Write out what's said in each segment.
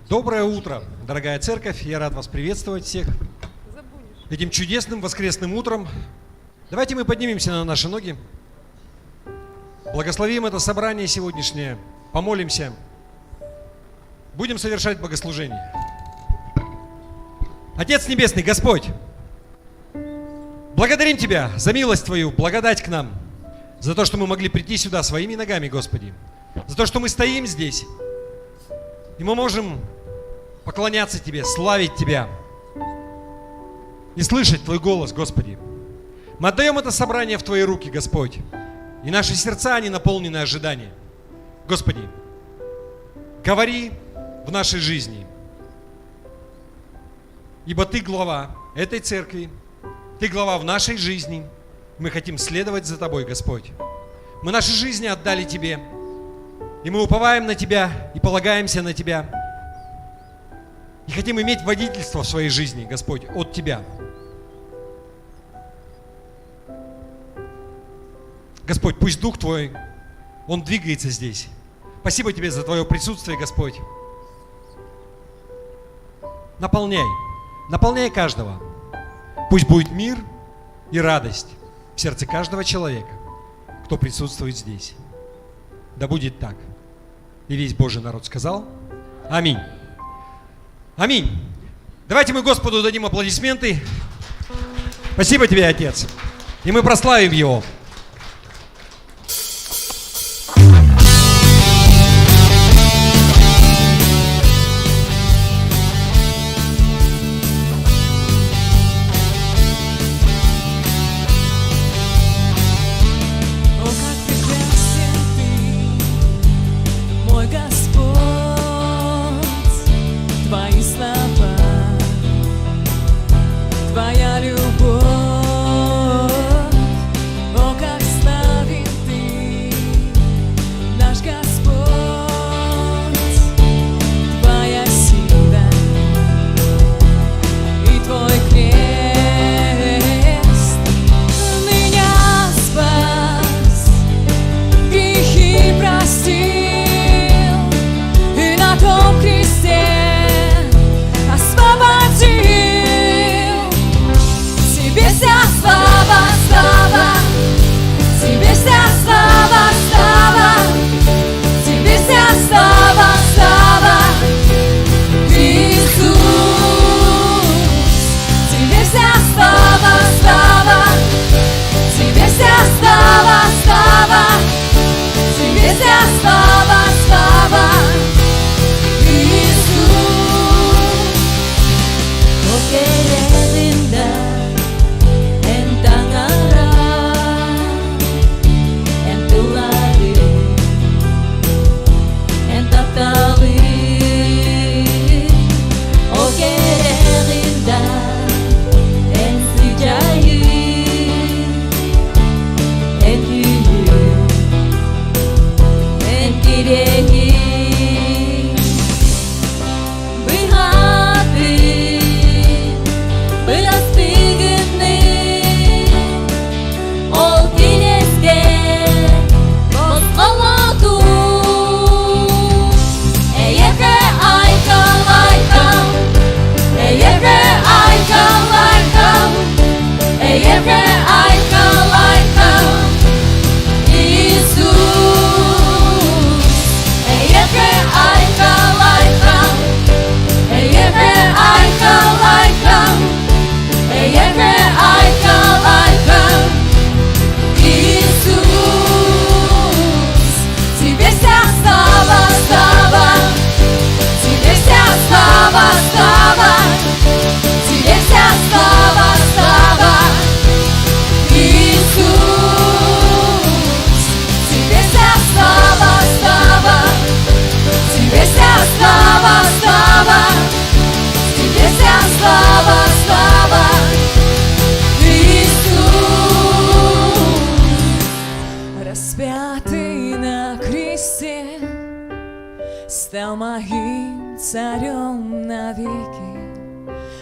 Доброе утро, дорогая церковь. Я рад вас приветствовать всех этим чудесным воскресным утром. Давайте мы поднимемся на наши ноги. Благословим это собрание сегодняшнее. Помолимся. Будем совершать богослужение. Отец Небесный, Господь, благодарим Тебя за милость Твою, благодать к нам, за то, что мы могли прийти сюда своими ногами, Господи, за то, что мы стоим здесь, и мы можем поклоняться Тебе, славить Тебя и слышать Твой голос, Господи. Мы отдаем это собрание в Твои руки, Господь, и наши сердца, они наполнены ожиданием. Господи, говори в нашей жизни, ибо Ты глава этой церкви, Ты глава в нашей жизни. Мы хотим следовать за Тобой, Господь. Мы наши жизни отдали Тебе, и мы уповаем на Тебя и полагаемся на Тебя. И хотим иметь водительство в своей жизни, Господь, от Тебя. Господь, пусть Дух Твой, Он двигается здесь. Спасибо Тебе за Твое присутствие, Господь. Наполняй каждого. Пусть будет мир и радость в сердце каждого человека, кто присутствует здесь. Да будет так. И весь Божий народ сказал: аминь. Аминь. Давайте мы Господу дадим аплодисменты. Спасибо Тебе, Отец. И мы прославим Его.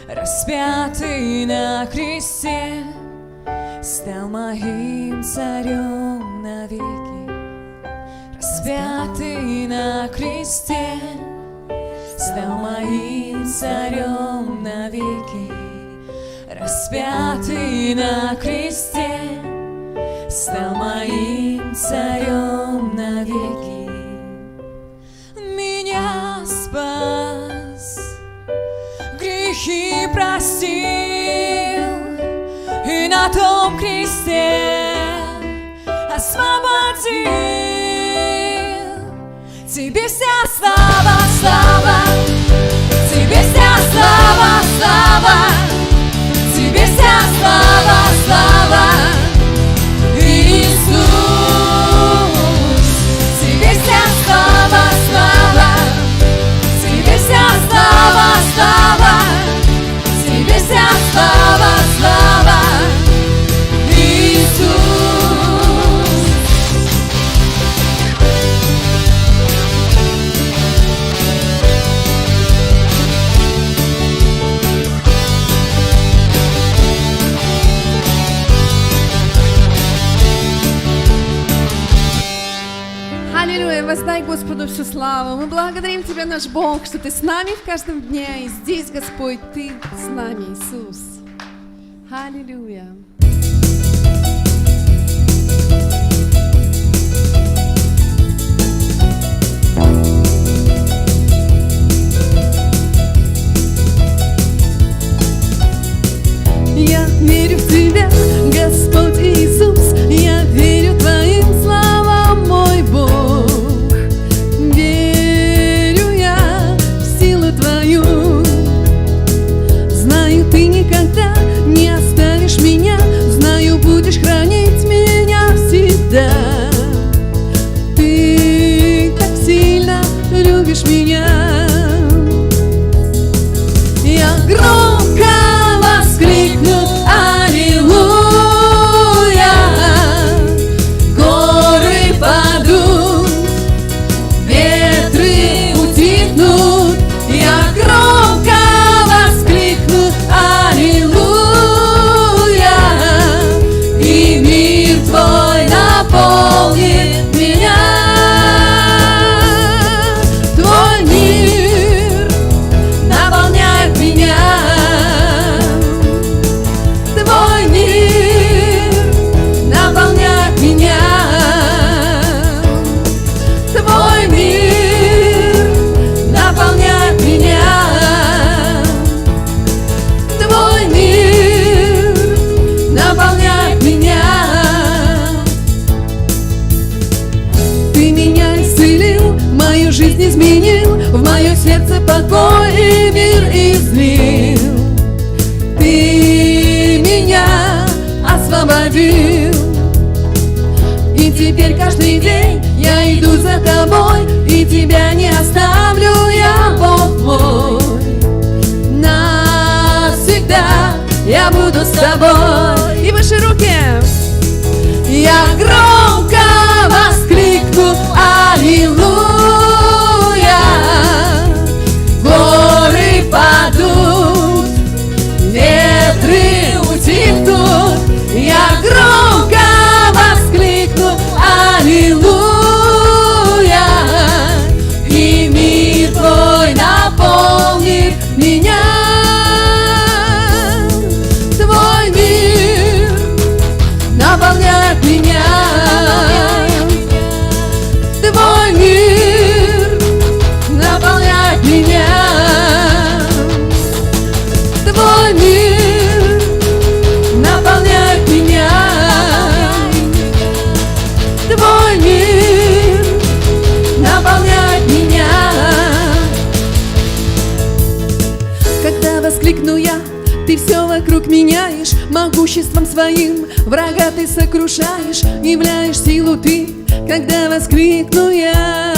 Распятый на кресте, стал моим царем навеки. Распятый на кресте, стал моим царем навеки, распятый на кресте, стал моим царем навеки. Меня спас, грехи простил, и на том кресте освободил. Тебе вся слава, слава, тебе вся слава, слава, тебе вся слава, слава, Иисус. Тебе вся слава, слава, тебе вся слава, слава, тебе вся слава, слава, Иисус. Аллилуйя! Воздай Господу всю славу. Мы благодарим Тебя, наш Бог, что Ты с нами в каждом дне. И здесь, Господь, Ты с нами, Иисус. Аллилуйя! Я верю в Тебя, Господь Иисус. Я верю Твоим словам, мой Бог. Верю я в силу Твою. Знаю, Ты никогда не оставишь меня. Знаю, будешь хранить меня всегда. Ты так сильно любишь меня. Я громко воскликну: аллилуйя! Горы падут, ветры утихнут. Я громко воскликну: аллилуйя! И мир Твой наполнит меня. Твой мир наполняет меня. Твой мир наполняет меня. Твой мир наполняет меня. Твой мир наполняет меня. Ты меня исцелил, мою жизнь изменил, в мое сердце покой и мир излил. Ты меня освободил, и теперь каждый день я иду за Тобой, и Тебя не оставлю я, Бог мой. Навсегда я буду с Тобой. И выше руки. Я громко воскликну: аллилуйя! Горы падут, ветры утихнут. Я громко воскликну: аллилуйя! И мир Твой наполнит меня. Твой мир наполняет меня. Твой мир наполняет меня. Твой мир наполняет меня. Твой мир наполняет меня. Когда воскликну я, Ты все вокруг меняешь. Могуществом Своим врага Ты сокрушаешь. Являешь силу Ты, когда воскликну я.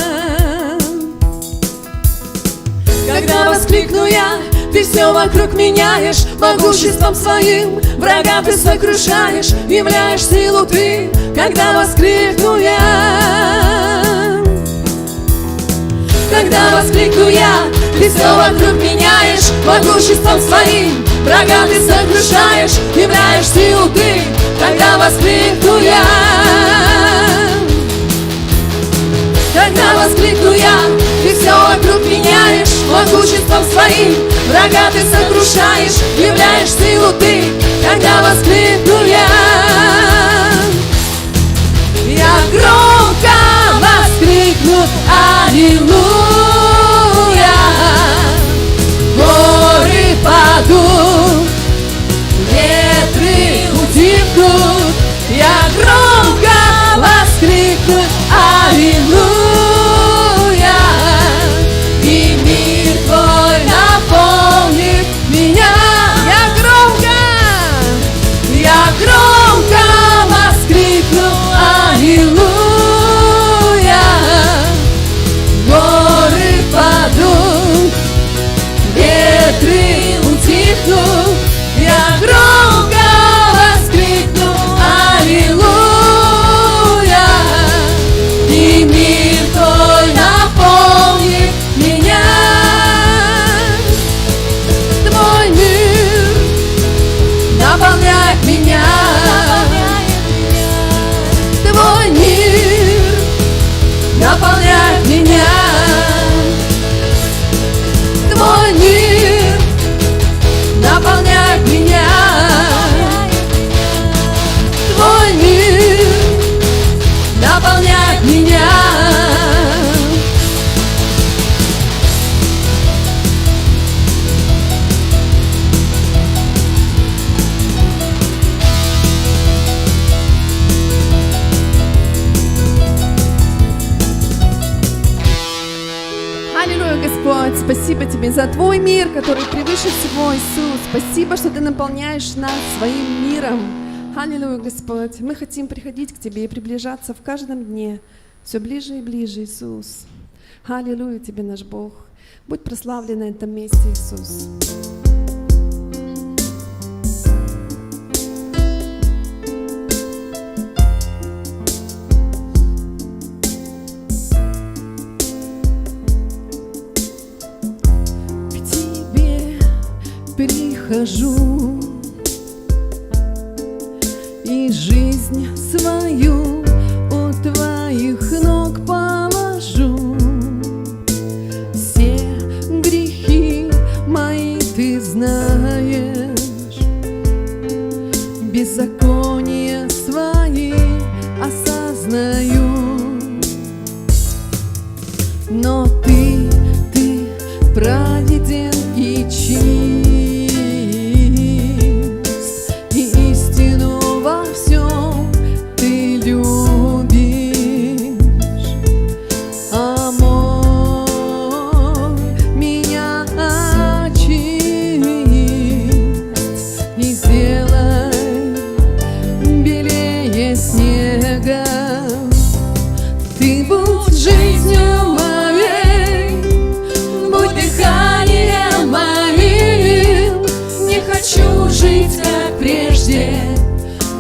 Когда воскликну я, Ты все вокруг меняешь. Могуществом Своим врага Ты сокрушаешь. Являешь силу Ты, когда воскликну я. Когда воскликну я, Ты все вокруг меняешь. Могуществом Своим врага Ты сокрушаешь. Являешь силу Ты, когда воскликну я. Когда воскликну я, Ты все вокруг меняешь. могуществом своим врага ты сокрушаешь, являешь силу ты, когда воскликну я. Я громко воскликну аллилуйя. Горы падут, ветры утихнут, я громко воскликну аллилуйя. И мир твой наполнит меня. Я громко воскликну аллилуйя. Горы падут, ветры утихнут, я громко воскликну аллилуйя. И мир твой наполнит меня. Твой мир наполняет меня. Твой мир наполняет меня. Твой мир наполняет меня. Твой мир наполняет меня. Аллилуйя, Господь, спасибо Тебе за Твой мир, который превыше всего, Иисус. Спасибо, что Ты наполняешь нас своим миром. Аллилуйя, Господь. Мы хотим приходить к Тебе и приближаться в каждом дне все ближе и ближе, Иисус. Аллилуйя Тебе, наш Бог. Будь прославлен на этом месте, Иисус. Прихожу и жизнь свою у Твоих ног положу. Все грехи мои Ты знаешь, беззакония свои осознаю. Но Ты праведен и чист.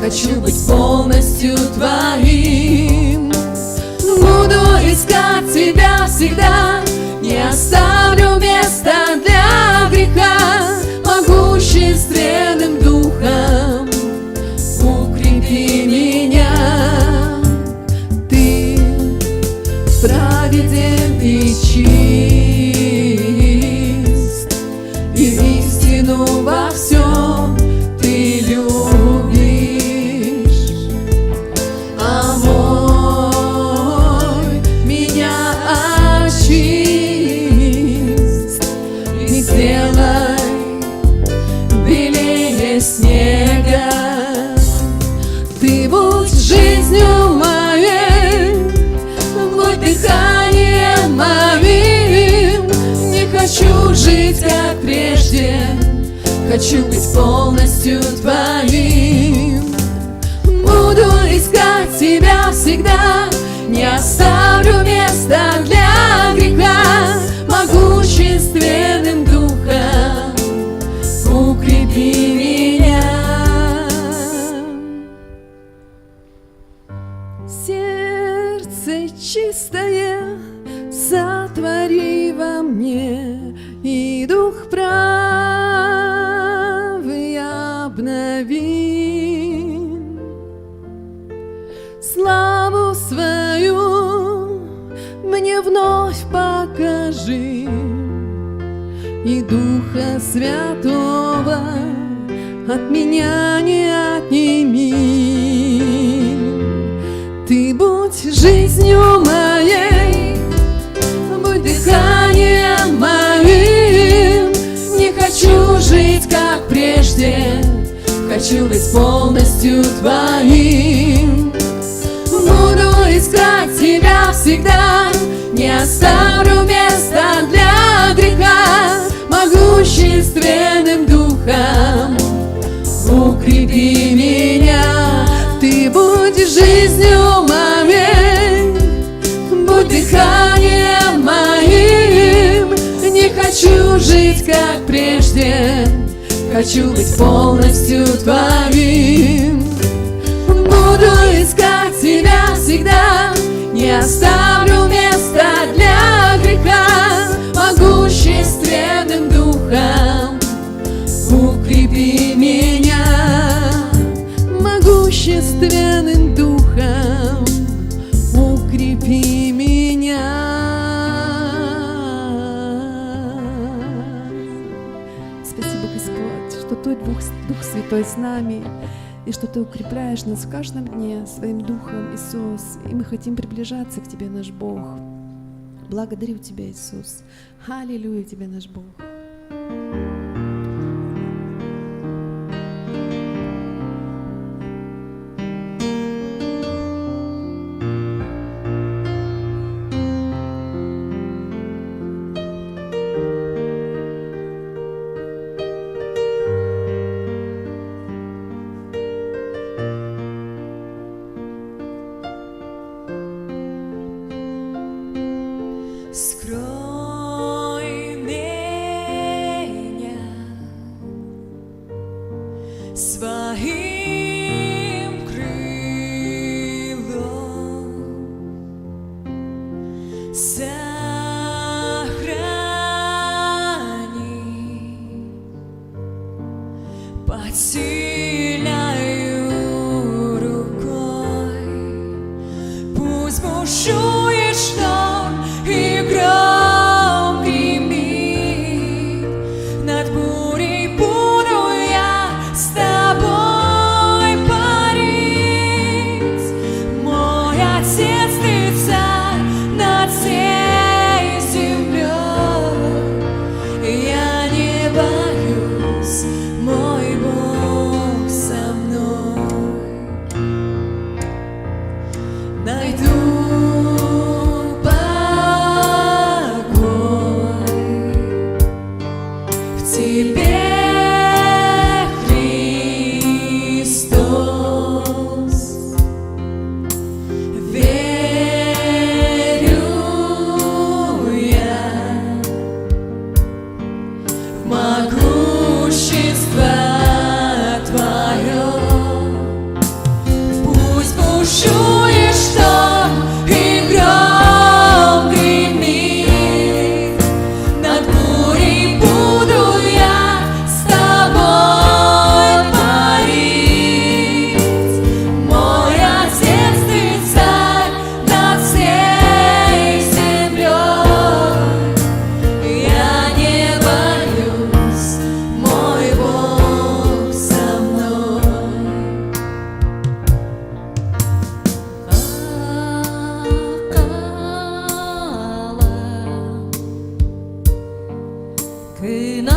Хочу быть полностью Твоим. Буду искать Тебя всегда, не оставлю места для греха. Могущественным духом укрепи меня. Ты праведен и чист, и истину во всем Ты любишь. Ты будь жизнью моей, будь дыханием моим. Не хочу жить как прежде, хочу быть полностью Твоим. Буду искать Тебя всегда, не оставлю места для греха. Могущественным духом укрепи меня. Сердце чистое сотвори во мне, и дух правый обнови. Славу свою мне вновь покажи, и Духа Святого от меня не отними. Ты будь жизнью моей, будь дыханием моим. Не хочу жить, как прежде, хочу быть полностью твоим. Буду искать тебя всегда, не оставлю места для греха. Могущественным духом укрепи меня. Ты будь жизнью моей, будь дыханием моим. Не хочу жить, как прежде, хочу быть полностью твоим. Буду искать тебя всегда, не оставлю места для греха. Могущественным духом укрепи меня. Могущественным духом укрепи меня. Спасибо, Господь, что Твой Дух Святой с нами, и что Ты укрепляешь нас в каждом дне Своим Духом, Иисус. И мы хотим приближаться к Тебе, наш Бог. Благодарю Тебя, Иисус. Аллилуйя Тебе, наш Бог. Скрой меня своим крылом, сохрани под сильною рукой. Пусть бушует шторм и гром гремит, над бурей буду я с тобой парить. Мой Отец, Ты царь над всей землей. Я не боюсь, мой Бог со мной. Найду Тебе, Христос, верю я в могущество Твое. Пусть бушует шторм и гром гремит, над бурей буду я с тобой парить. Мой Отец, Ты царь над всей землей. Я не боюсь, мой Бог со мной. Tövürdüğüne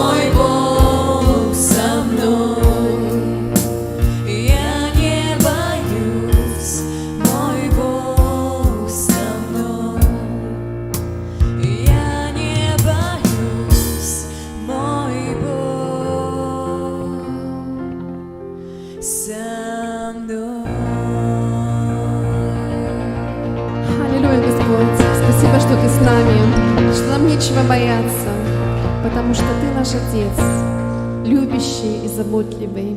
мой Бог со мной. Я не боюсь, мой Бог со мной. Я не боюсь, мой Бог со мной. Аллилуйя, Господь. Спасибо, что Ты с нами, что нам нечего бояться, потому что Ты наш Отец, любящий и заботливый.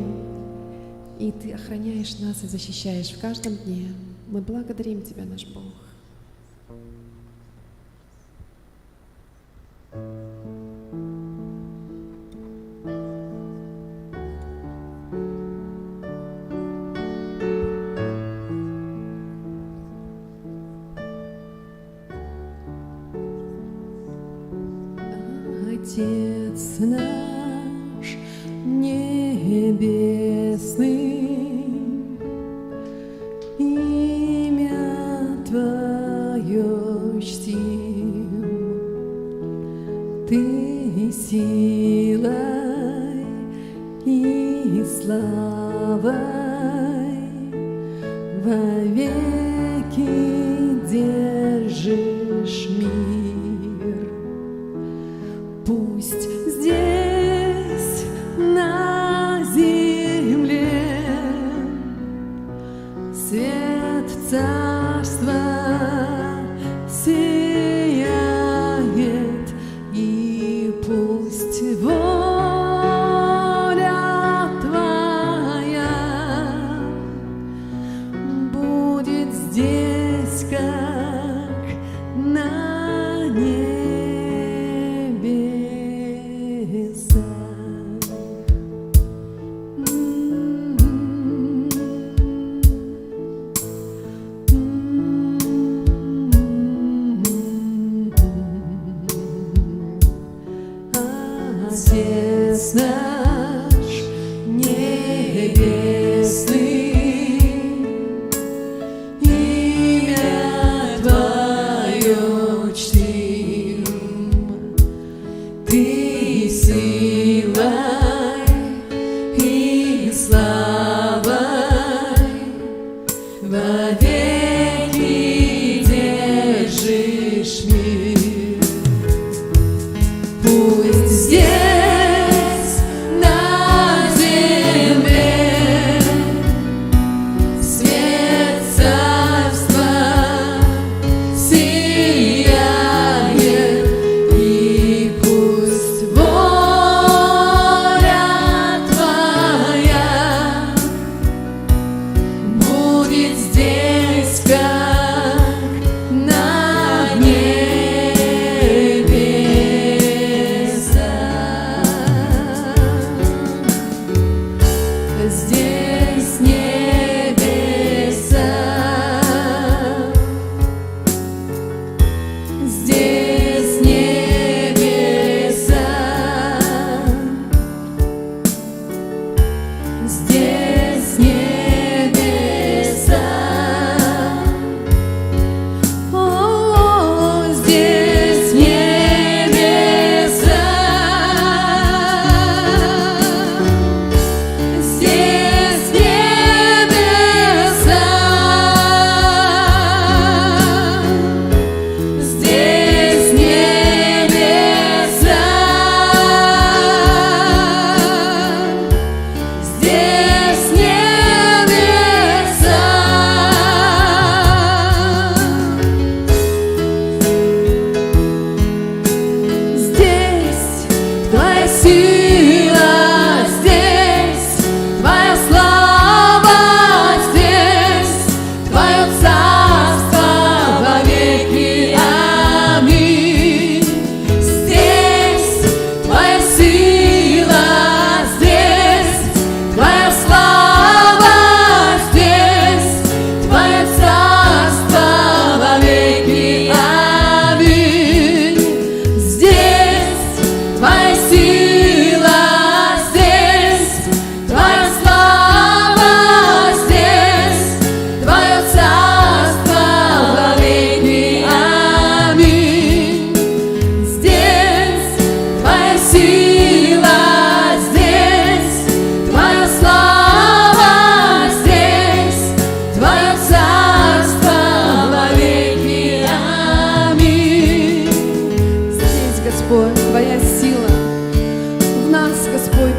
И Ты охраняешь нас и защищаешь в каждом дне. Мы благодарим Тебя, наш Бог. Отец наш небесный, имя Твое чтим, Ты силой и славой вовеки держишь мир. Пусть здесь, на земле, свет царства сияет, и пусть воля Твоя будет здесь, как на небесах. Отец наш небесный, имя Твое чтим, Ты силой и славой вовеки держишь мир. Пусть здесь,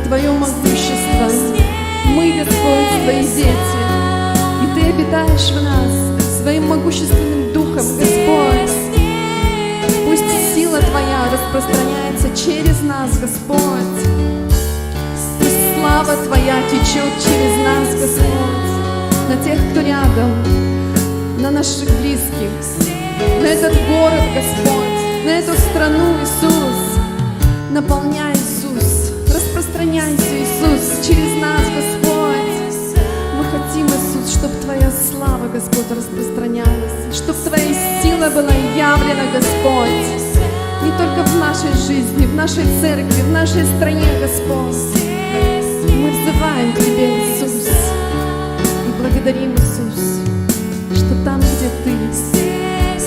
Твое могущество. Мы, Господь, Твои дети, и Ты обитаешь в нас своим могущественным духом, Господь. Пусть сила Твоя распространяется через нас, Господь. Пусть слава Твоя течет через нас, Господь, на тех, кто рядом, на наших близких, на этот город, Господь, на эту страну, Иисус. Наполняй, Иисус, распространяйся, Иисус, через нас, Господь. Мы хотим, Иисус, чтобы Твоя слава, Господь, распространялась, чтобы Твоя сила была явлена, Господь, не только в нашей жизни, в нашей церкви, в нашей стране, Господь. Мы взываем к Тебе, Иисус, и благодарим, Иисус, что там, где Ты, и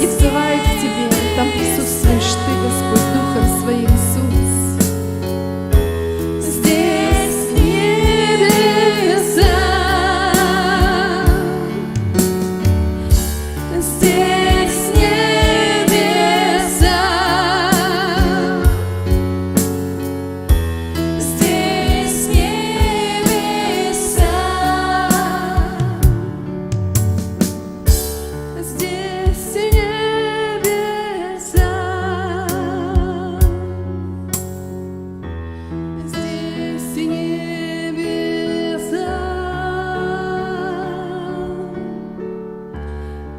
взывают к Тебе, там присутствуешь Ты, Господь, Духом Своим, Иисус. Здесь небеса, здесь небеса, здесь небеса, здесь небеса, здесь небеса,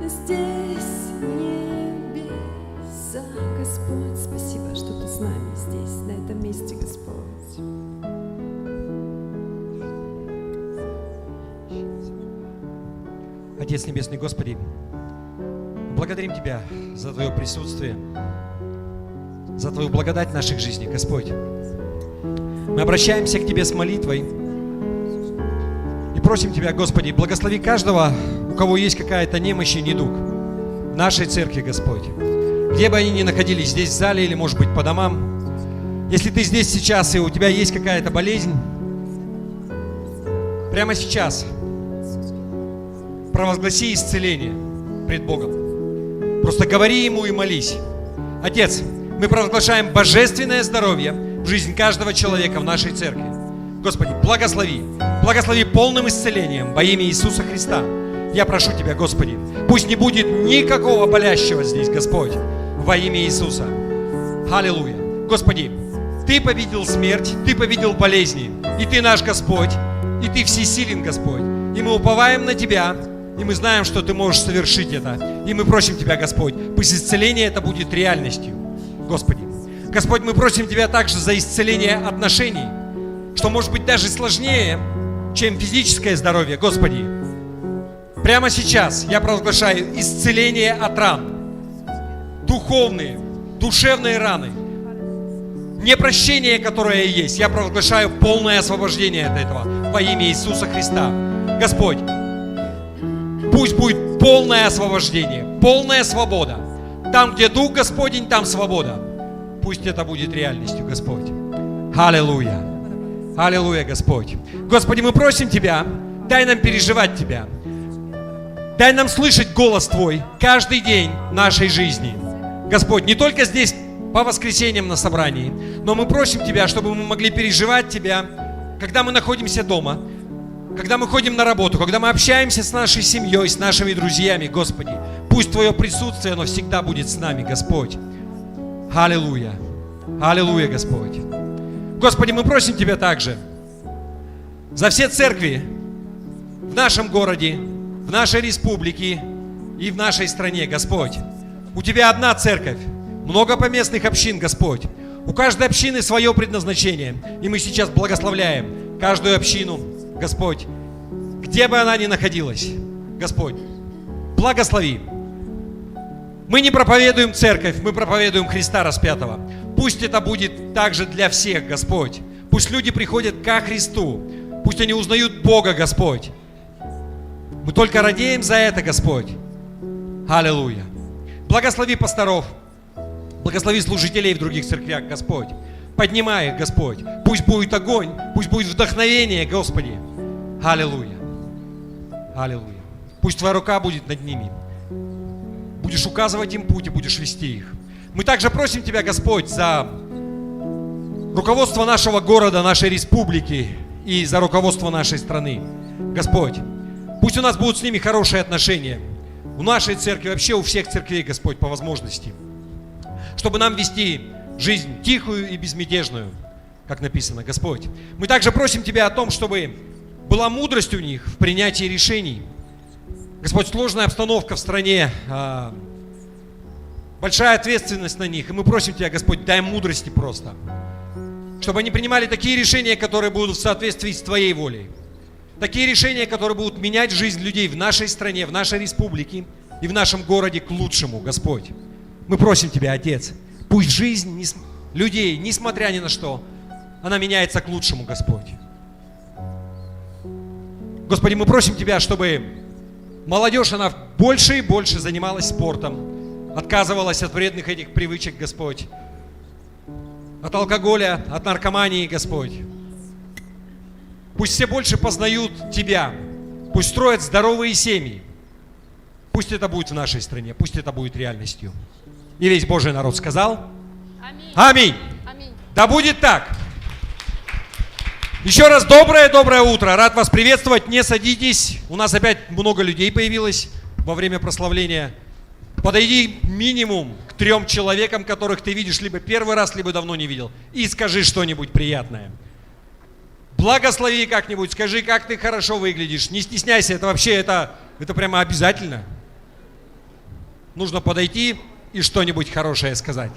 здесь небеса. Господь, спасибо, что Ты с нами здесь, на этом месте, Господь. Отец Небесный, Господи, благодарим Тебя за Твое присутствие, за Твою благодать в наших жизнях, Господь. Мы обращаемся к Тебе с молитвой и просим Тебя, Господи, благослови каждого, у кого есть какая-то немощь и недуг в нашей церкви, Господь. Где бы они ни находились, здесь в зале или, может быть, по домам. Если ты здесь сейчас и у тебя есть какая-то болезнь, прямо сейчас провозгласи исцеление пред Богом. Просто говори Ему и молись. Отец, мы провозглашаем божественное здоровье в жизнь каждого человека в нашей церкви. Господи, благослови. Благослови полным исцелением во имя Иисуса Христа. Я прошу Тебя, Господи, пусть не будет никакого болящего здесь, Господь, во имя Иисуса. Аллилуйя. Господи, Ты победил смерть, Ты победил болезни, и Ты наш Господь, и Ты всесилен, Господь. И мы уповаем на Тебя, и мы знаем, что Ты можешь совершить это. И мы просим Тебя, Господь, пусть исцеление это будет реальностью, Господи. Господь, мы просим Тебя также за исцеление отношений, что может быть даже сложнее, чем физическое здоровье, Господи. Прямо сейчас я провозглашаю исцеление от ран, духовные, душевные раны, непрощение, которое есть. Я провозглашаю полное освобождение от этого во имя Иисуса Христа. Господь, пусть будет полное освобождение, полная свобода. Там, где Дух Господень, там свобода. Пусть это будет реальностью, Господь. Аллилуйя. Аллилуйя, Господь. Господи, мы просим Тебя, дай нам переживать Тебя. Дай нам слышать голос Твой каждый день нашей жизни. Господь, не только здесь по воскресеньям на собрании, но мы просим Тебя, чтобы мы могли переживать Тебя, когда мы находимся дома, когда мы ходим на работу, когда мы общаемся с нашей семьей, с нашими друзьями, Господи. Пусть Твое присутствие, оно всегда будет с нами, Господь. Аллилуйя. Аллилуйя, Господь. Господи, мы просим Тебя также за все церкви в нашем городе, в нашей республике и в нашей стране, Господь. У Тебя одна церковь, много поместных общин, Господь. У каждой общины свое предназначение. И мы сейчас благословляем каждую общину, Господь, где бы она ни находилась, Господь, благослови. Мы не проповедуем церковь, мы проповедуем Христа распятого. Пусть это будет также для всех, Господь. Пусть люди приходят ко Христу. Пусть они узнают Бога, Господь. Мы только радеем за это, Господь. Аллилуйя. Благослови пасторов. Благослови служителей в других церквях, Господь. Поднимай их, Господь. Пусть будет огонь, пусть будет вдохновение, Господи. Аллилуйя. Аллилуйя. Пусть Твоя рука будет над ними. Будешь указывать им путь и будешь вести их. Мы также просим Тебя, Господь, за руководство нашего города, нашей республики и за руководство нашей страны. Господь, пусть у нас будут с ними хорошие отношения. У нашей церкви, вообще у всех церквей, Господь, по возможности. Чтобы нам вести жизнь тихую и безмятежную, как написано, Господь. Мы также просим Тебя о том, чтобы была мудрость у них в принятии решений. Господь, сложная обстановка в стране, большая ответственность на них. И мы просим Тебя, Господь, дай мудрости просто. Чтобы они принимали такие решения, которые будут в соответствии с Твоей волей. Такие решения, которые будут менять жизнь людей в нашей стране, в нашей республике и в нашем городе к лучшему, Господь. Мы просим Тебя, Отец, пусть жизнь людей, несмотря ни на что, она меняется к лучшему, Господь. Господи, мы просим Тебя, чтобы молодежь, она больше и больше занималась спортом, отказывалась от вредных этих привычек, Господь, от алкоголя, от наркомании, Господь. Пусть все больше познают Тебя, пусть строят здоровые семьи. Пусть это будет в нашей стране, пусть это будет реальностью. И весь Божий народ сказал: Аминь. Аминь. Аминь. Да будет так. Еще раз доброе утро. Рад вас приветствовать. Не садитесь. У нас опять много людей появилось во время прославления. Подойди минимум к 3 человекам, которых ты видишь либо первый раз, либо давно не видел. И скажи что-нибудь приятное. Благослови как-нибудь, скажи, как ты хорошо выглядишь. Не стесняйся, это вообще, это прямо обязательно. Нужно подойти и что-нибудь хорошее сказать.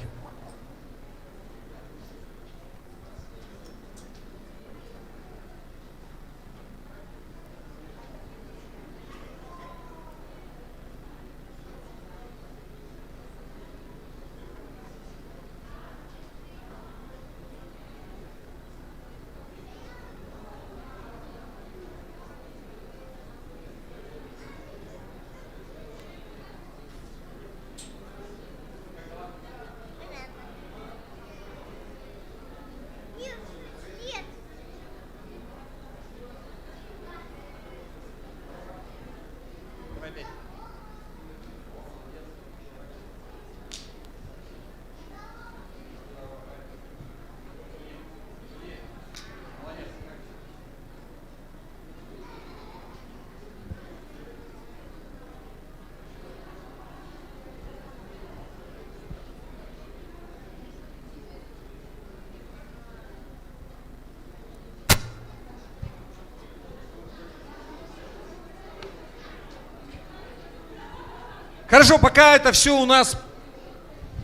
Хорошо, пока это все у нас,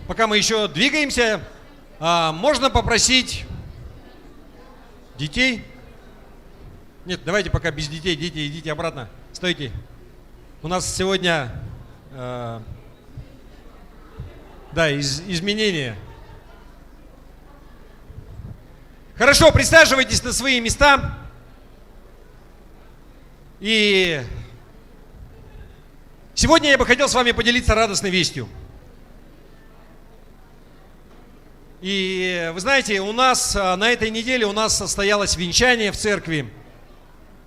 пока мы еще двигаемся, можно попросить детей. Нет, давайте пока без детей. Дети, идите обратно. Стойте. У нас сегодня изменения. Хорошо, присаживайтесь на свои места. И сегодня я бы хотел с вами поделиться радостной вестью. И вы знаете, у нас на этой неделе у нас состоялось венчание в церкви.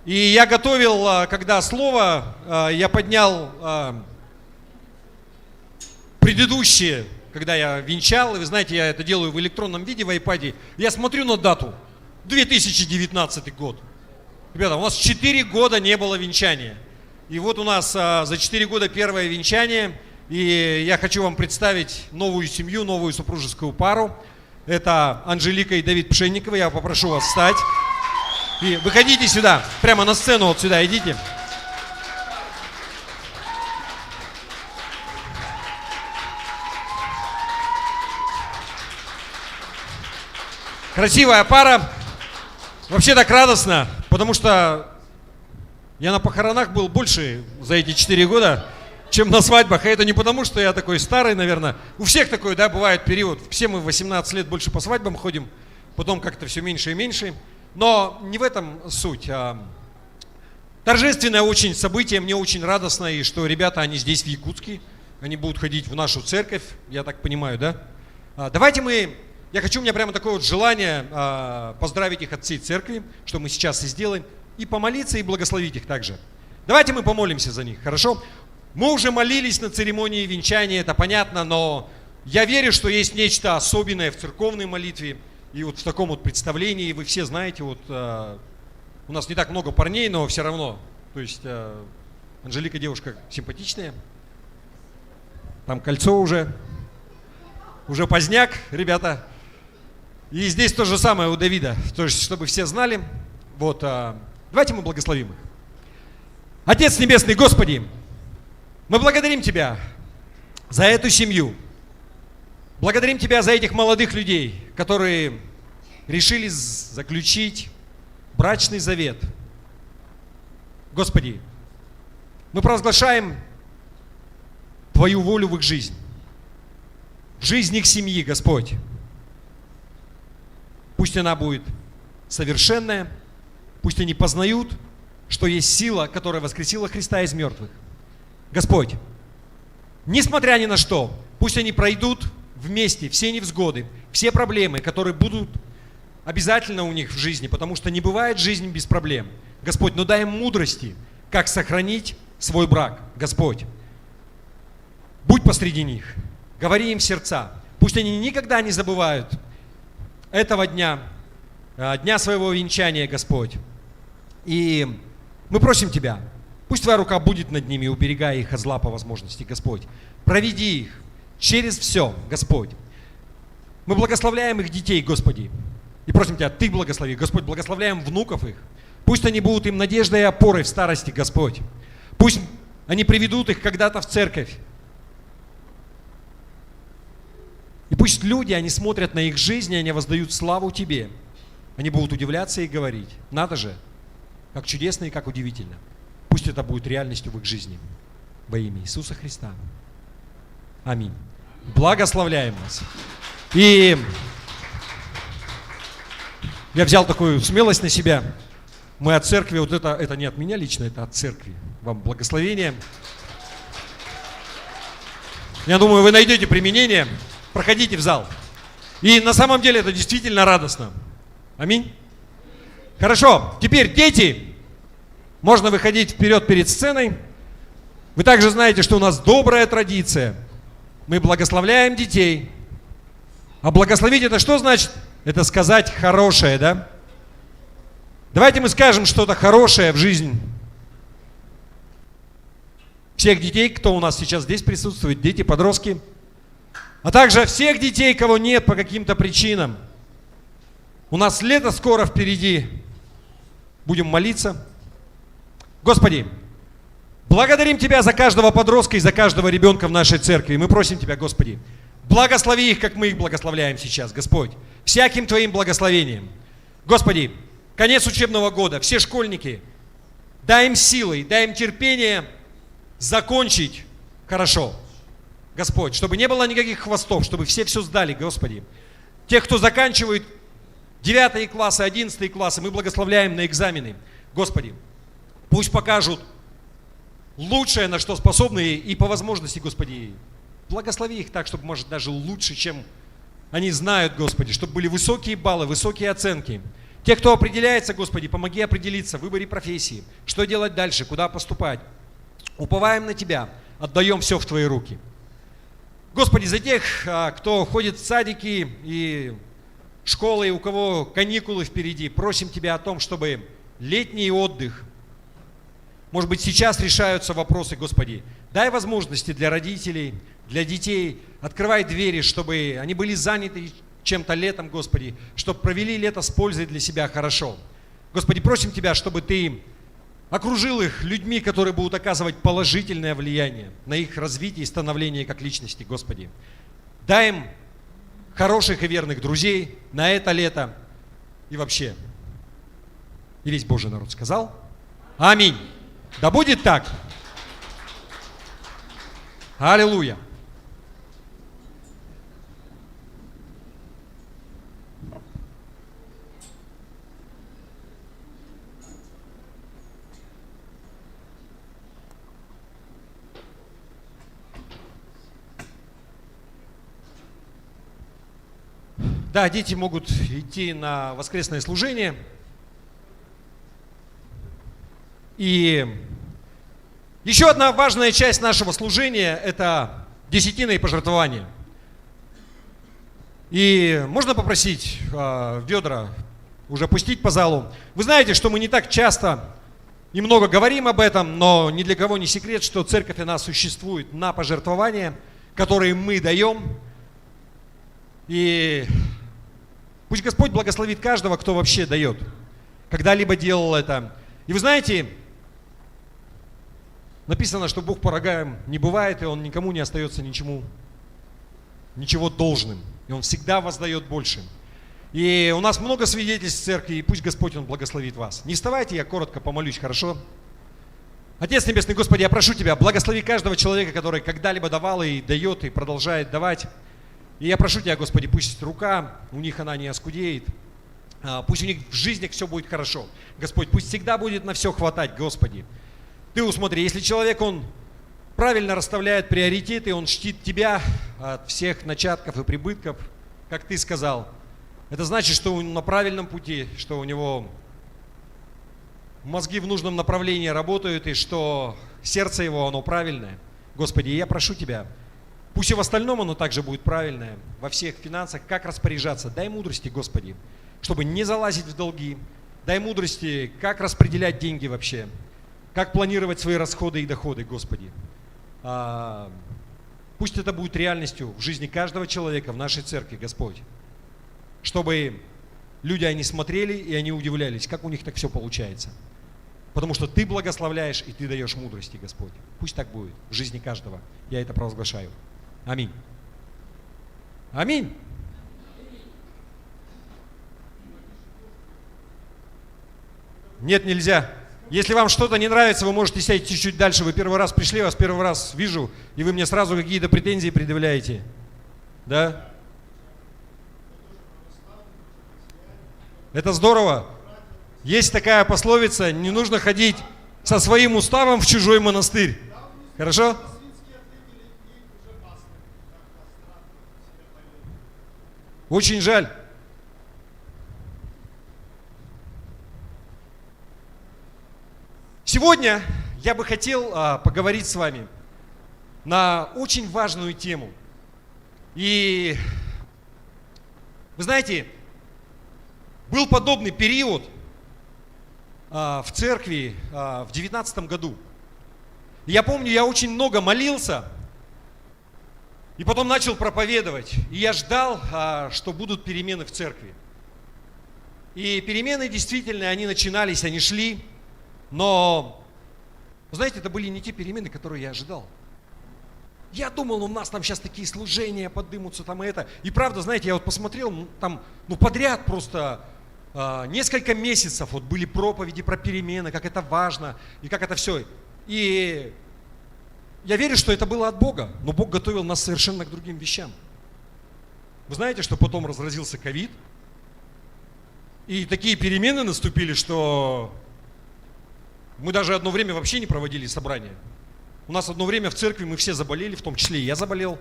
И я готовил, когда слово, я поднял предыдущее, когда я венчал. И вы знаете, я это делаю в электронном виде в iPad. Я смотрю на дату. 2019 год. Ребята, у нас 4 года не было венчания. И вот у нас за 4 года первое венчание. И я хочу вам представить новую семью, новую супружескую пару. Это Анжелика и Давид Пшенниковы. Я попрошу вас встать. И выходите сюда, прямо на сцену, вот сюда идите. Красивая пара. Вообще так радостно, потому что я на похоронах был больше за эти 4 года, чем на свадьбах. И это не потому, что я такой старый, наверное. У всех такой, да, бывает период. Все мы в 18 лет больше по свадьбам ходим, потом как-то все меньше и меньше. Но не в этом суть. Торжественное очень событие, мне очень радостно, и что ребята, они здесь в Якутске, они будут ходить в нашу церковь, я так понимаю, да? У меня прямо такое вот желание поздравить их от всей церкви, что мы сейчас и сделаем, и помолиться, и благословить их также. Давайте мы помолимся за них, хорошо? Мы уже молились на церемонии венчания, это понятно, но я верю, что есть нечто особенное в церковной молитве. И вот в таком вот представлении, вы все знаете, вот у нас не так много парней, но все равно. То есть Анжелика девушка симпатичная. Там кольцо уже поздняк, ребята. И здесь то же самое у Давида. То есть, чтобы все знали. Вот, давайте мы благословим их. Отец Небесный, Господи, мы благодарим Тебя за эту семью. Благодарим Тебя за этих молодых людей, которые решили заключить брачный завет. Господи, мы провозглашаем Твою волю в их жизнь, в жизнь их семьи, Господь. Пусть она будет совершенная, пусть они познают, что есть сила, которая воскресила Христа из мертвых. Господь, несмотря ни на что, пусть они пройдут вместе все невзгоды, все проблемы, которые будут обязательно у них в жизни, потому что не бывает жизни без проблем. Господь, но дай им мудрости, как сохранить свой брак. Господь, будь посреди них, говори им в сердца. Пусть они никогда не забывают этого дня, дня своего венчания, Господь. И мы просим Тебя, пусть Твоя рука будет над ними, уберегая их от зла по возможности, Господь. Проведи их через все, Господь. Мы благословляем их детей, Господи. И просим Тебя, Ты благослови, Господь, благословляем внуков их. Пусть они будут им надеждой и опорой в старости, Господь. Пусть они приведут их когда-то в церковь. И пусть люди, они смотрят на их жизнь, и они воздают славу Тебе. Они будут удивляться и говорить: надо же, как чудесно и как удивительно. Пусть это будет реальностью в их жизни. Во имя Иисуса Христа. Аминь. Благословляем вас. И я взял такую смелость на себя. Мы от церкви, вот это не от меня лично, это от церкви. Вам благословение. Я думаю, вы найдете применение. Проходите в зал. И на самом деле это действительно радостно. Аминь. Хорошо, теперь дети, можно выходить вперед перед сценой. Вы также знаете, что у нас добрая традиция. Мы благословляем детей. А благословить это что значит? Это сказать хорошее, да? Давайте мы скажем что-то хорошее в жизнь всех детей, кто у нас сейчас здесь присутствует, дети, подростки, а также всех детей, кого нет по каким-то причинам. У нас лето скоро впереди. Будем молиться. Господи, благодарим Тебя за каждого подростка и за каждого ребенка в нашей церкви. Мы просим Тебя, Господи, благослови их, как мы их благословляем сейчас, Господь, всяким Твоим благословением. Господи, конец учебного года, все школьники, дай им силы, дай им терпение закончить хорошо. Господь, чтобы не было никаких хвостов, чтобы все сдали, Господи. Тех, кто заканчивает 9 классы, 11 классы, мы благословляем на экзамены. Господи, пусть покажут лучшее, на что способны, и по возможности, Господи, благослови их так, чтобы, может, даже лучше, чем они знают, Господи, чтобы были высокие баллы, высокие оценки. Те, кто определяется, Господи, помоги определиться в выборе профессии, что делать дальше, куда поступать. Уповаем на Тебя, отдаем все в Твои руки. Господи, за тех, кто ходит в садики и школы, у кого каникулы впереди, просим Тебя о том, чтобы летний отдых, может быть, сейчас решаются вопросы, Господи, дай возможности для родителей, для детей, открывай двери, чтобы они были заняты чем-то летом, Господи, чтобы провели лето с пользой для себя хорошо. Господи, просим Тебя, чтобы Ты окружил их людьми, которые будут оказывать положительное влияние на их развитие и становление как личности, Господи. Дай им хороших и верных друзей на это лето и вообще. И весь Божий народ сказал: аминь. Да будет так. Аллилуйя. Да, дети могут идти на воскресное служение. И еще одна важная часть нашего служения – это десятина и пожертвование. И можно попросить ведра уже пустить по залу. Вы знаете, что мы не так часто и много говорим об этом, но ни для кого не секрет, что церковь она существует на пожертвования, которые мы даем. И пусть Господь благословит каждого, кто вообще дает, когда-либо делал это. И вы знаете, написано, что Бог по рогам не бывает, и Он никому не остается ничего должным. И Он всегда воздает больше. И у нас много свидетельств в церкви, и пусть Господь Он благословит вас. Не вставайте, я коротко помолюсь, хорошо? Отец Небесный, Господи, я прошу Тебя, благослови каждого человека, который когда-либо давал и дает, и продолжает давать. И я прошу Тебя, Господи, пусть рука у них она не оскудеет, пусть у них в жизни все будет хорошо. Господь, пусть всегда будет на все хватать, Господи. Ты усмотри, если человек, он правильно расставляет приоритеты, он чтит Тебя от всех начатков и прибытков, как Ты сказал, это значит, что он на правильном пути, что у него мозги в нужном направлении работают, и что сердце его, оно правильное. Господи, я прошу Тебя, пусть и в остальном оно также будет правильное, во всех финансах, как распоряжаться. Дай мудрости, Господи, чтобы не залазить в долги. Дай мудрости, как распределять деньги вообще, как планировать свои расходы и доходы, Господи. Пусть это будет реальностью в жизни каждого человека в нашей церкви, Господь. Чтобы люди, они смотрели и они удивлялись, как у них так все получается. Потому что Ты благословляешь и Ты даешь мудрости, Господь. Пусть так будет в жизни каждого. Я это провозглашаю. Аминь. Аминь. Нет, нельзя. Если вам что-то не нравится, вы можете сесть чуть-чуть дальше. Вы первый раз пришли, вас первый раз вижу, и вы мне сразу какие-то претензии предъявляете. Да? Это здорово. Есть такая пословица, не нужно ходить со своим уставом в чужой монастырь. Хорошо? Очень жаль. Сегодня я бы хотел поговорить с вами на очень важную тему. И вы знаете, был подобный период в церкви в 2019 году. Я помню, я очень много молился, и потом начал проповедовать. И я ждал, что будут перемены в церкви. И перемены действительно, они начинались, они шли. Но, вы знаете, это были не те перемены, которые я ожидал. Я думал, у нас там сейчас такие служения подымутся, там и это. И правда, знаете, я вот посмотрел, там, подряд просто несколько месяцев вот были проповеди про перемены, как это важно, и как это все. И я верю, что это было от Бога, но Бог готовил нас совершенно к другим вещам. Вы знаете, что потом разразился ковид, и такие перемены наступили, что мы даже одно время вообще не проводили собрания. У нас одно время в церкви мы все заболели, в том числе и я заболел.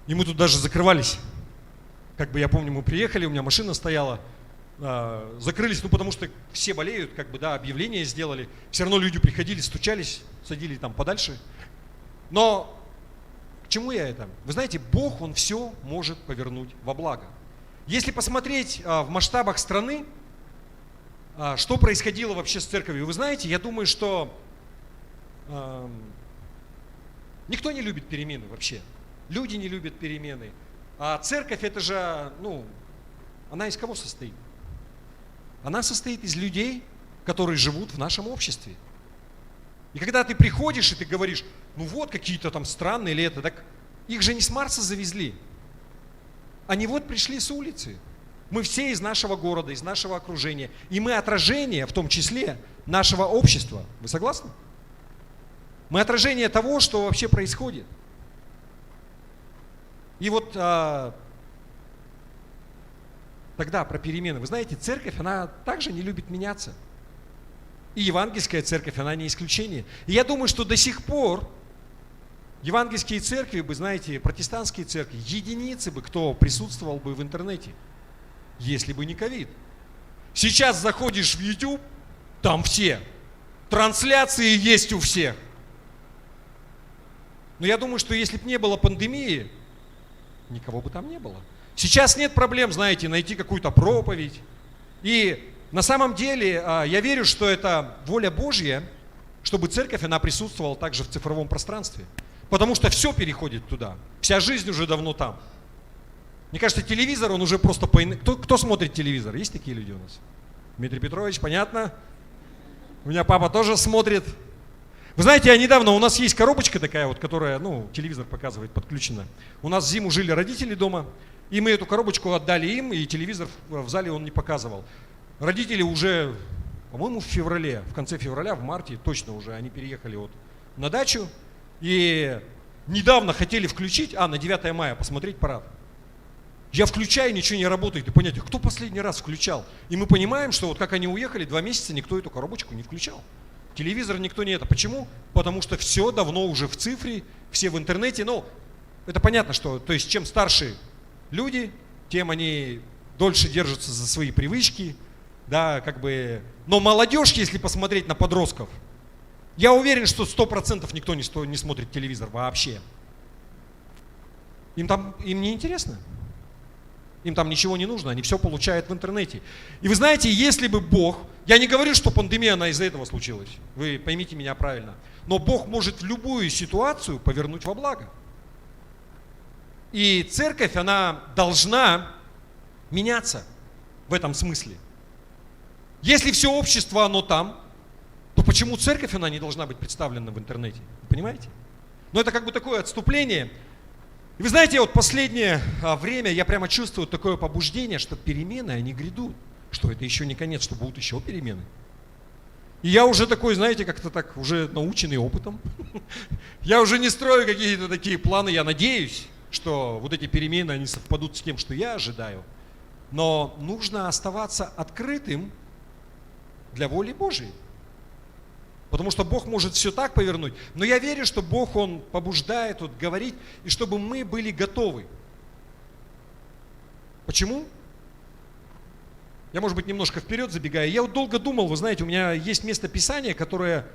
И мы тут даже закрывались. Как бы я помню, мы приехали, у меня машина стояла, закрылись, потому что все болеют, объявление сделали. Все равно люди приходили, стучались, садили там подальше. Но к чему я это? Вы знаете, Бог, Он все может повернуть во благо. Если посмотреть в масштабах страны, что происходило вообще с церковью? Вы знаете, я думаю, что никто не любит перемены вообще. Люди не любят перемены. А церковь, это же, она из кого состоит? Она состоит из людей, которые живут в нашем обществе. И когда ты приходишь и ты говоришь, какие-то там странные или это, так их же не с Марса завезли. Они пришли с улицы. Мы все из нашего города, из нашего окружения. И мы отражение, в том числе, нашего общества. Вы согласны? Мы отражение того, что вообще происходит. И тогда про перемены. Вы знаете, церковь, она также не любит меняться. И евангельская церковь, она не исключение. И я думаю, что до сих пор евангельские церкви, вы знаете, протестантские церкви, единицы бы, кто присутствовал бы в интернете, если бы не ковид. Сейчас заходишь в YouTube, там все. Трансляции есть у всех. Но я думаю, что если бы не было пандемии, никого бы там не было. Сейчас нет проблем, знаете, найти какую-то проповедь. И на самом деле я верю, что это воля Божья, чтобы церковь, она присутствовала также в цифровом пространстве. Потому что все переходит туда. Вся жизнь уже давно там. Мне кажется, телевизор, он уже просто... Кто смотрит телевизор? Есть такие люди у нас? Дмитрий Петрович, понятно? У меня папа тоже смотрит. Вы знаете, у нас есть коробочка такая вот, которая, телевизор показывает, подключена. У нас зиму жили родители дома, и мы эту коробочку отдали им, и телевизор в зале он не показывал. Родители уже, по-моему, в конце февраля, в марте, точно уже, они переехали вот на дачу, и недавно хотели включить, на 9 мая посмотреть парад. Я включаю, ничего не работает, и понять, кто последний раз включал? И мы понимаем, что вот как они уехали, 2 месяца никто эту коробочку не включал. Телевизор никто не это. Почему? Потому что все давно уже в цифре, все в интернете. Это понятно, что, то есть чем старше люди, тем они дольше держатся за свои привычки, да, Но молодежь, если посмотреть на подростков, я уверен, что 100% никто не смотрит телевизор вообще. Им не интересно. Им там ничего не нужно, они все получают в интернете. И вы знаете, если бы Бог, я не говорю, что пандемия, она из-за этого случилась, вы поймите меня правильно, но Бог может любую ситуацию повернуть во благо. И церковь, она должна меняться в этом смысле. Если все общество, оно там, то почему церковь, она не должна быть представлена в интернете? Вы понимаете? Но это такое отступление. И вы знаете, вот последнее время я прямо чувствую такое побуждение, что перемены, они грядут. Что это еще не конец, что будут еще перемены. И я уже такой, знаете, как-то так, уже наученный опытом. Я уже не строю какие-то такие планы, я надеюсь, что вот эти перемены, они совпадут с тем, что я ожидаю. Но нужно оставаться открытым для воли Божией. Потому что Бог может все так повернуть. Но я верю, что Бог, Он побуждает говорить, и чтобы мы были готовы. Почему? Я, может быть, немножко вперед забегаю. Я долго думал, вы знаете, у меня есть место Писания, которое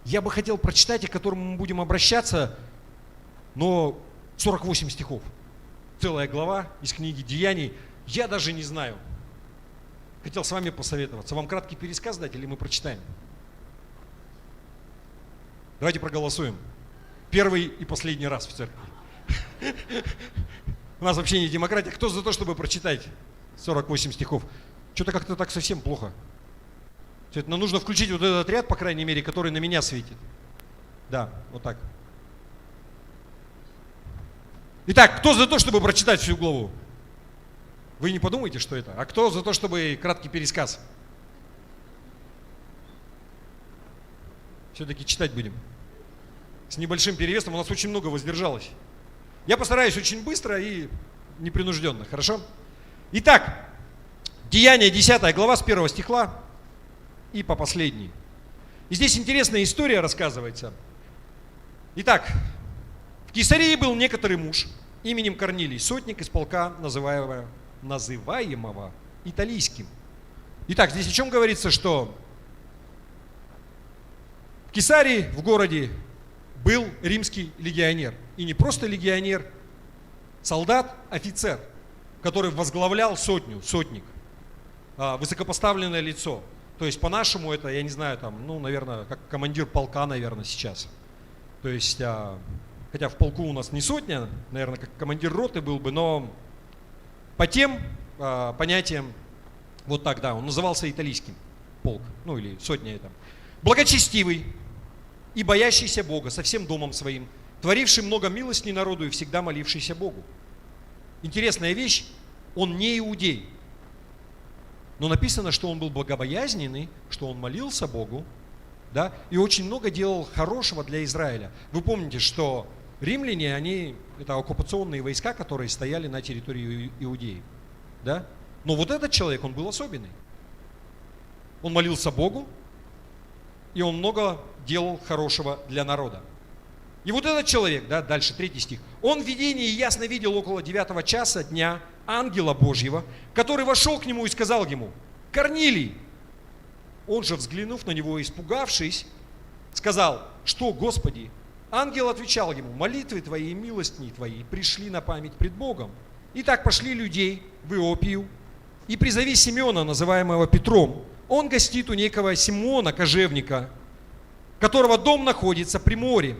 я бы хотел прочитать, и к которому мы будем обращаться, но 48 стихов. Целая глава из книги Деяний. Я даже не знаю. Хотел с вами посоветоваться. Вам краткий пересказ дать или мы прочитаем? Давайте проголосуем. Первый и последний раз в церкви. У нас вообще не демократия. Кто за то, чтобы прочитать 48 стихов? Что-то как-то так совсем плохо. Но нужно включить вот этот ряд, по крайней мере, который на меня светит. Да, вот так. Итак, кто за то, чтобы прочитать всю главу? Вы не подумайте, что это. А кто за то, чтобы краткий пересказ? Все-таки читать будем. С небольшим перевесом, у нас очень много воздержалось. Я постараюсь очень быстро и непринужденно, хорошо? Итак, Деяния 10 глава с 1 стиха и по последний. И здесь интересная история рассказывается. Итак, в Кесарии был некоторый муж именем Корнилий, сотник из полка, называемого Италийским. Итак, здесь о чем говорится, что в Кесарии, в городе, был римский легионер. И не просто легионер, солдат, офицер, который возглавлял сотник, высокопоставленное лицо. То есть по-нашему это, я не знаю, наверное, как командир полка, наверное, сейчас. То есть, хотя в полку у нас не сотня, наверное, как командир роты был бы, но по тем понятиям, вот так, да, он назывался Италийским полк, или сотня это. Благочестивый и боящийся Бога со всем домом своим, творивший много милостей народу и всегда молившийся Богу. Интересная вещь, он не иудей, но написано, что он был богобоязненный, что он молился Богу, да, и очень много делал хорошего для Израиля. Вы помните, что римляне, это оккупационные войска, которые стояли на территории Иудеи, да? Но вот этот человек, он был особенный. Он молился Богу, и он много делал хорошего для народа. И вот этот человек, да, дальше 3 стих, он в видении ясно видел около 9 часа дня ангела Божьего, который вошел к нему и сказал ему: «Корнилий!» Он же, взглянув на него, испугавшись, сказал: «Что, Господи?» Ангел отвечал ему: «Молитвы твои и милостни твои пришли на память пред Богом. Итак, пошли людей в Иопию, и призови Симеона, называемого Петром. Он гостит у некого Симона, кожевника, которого дом находится при море.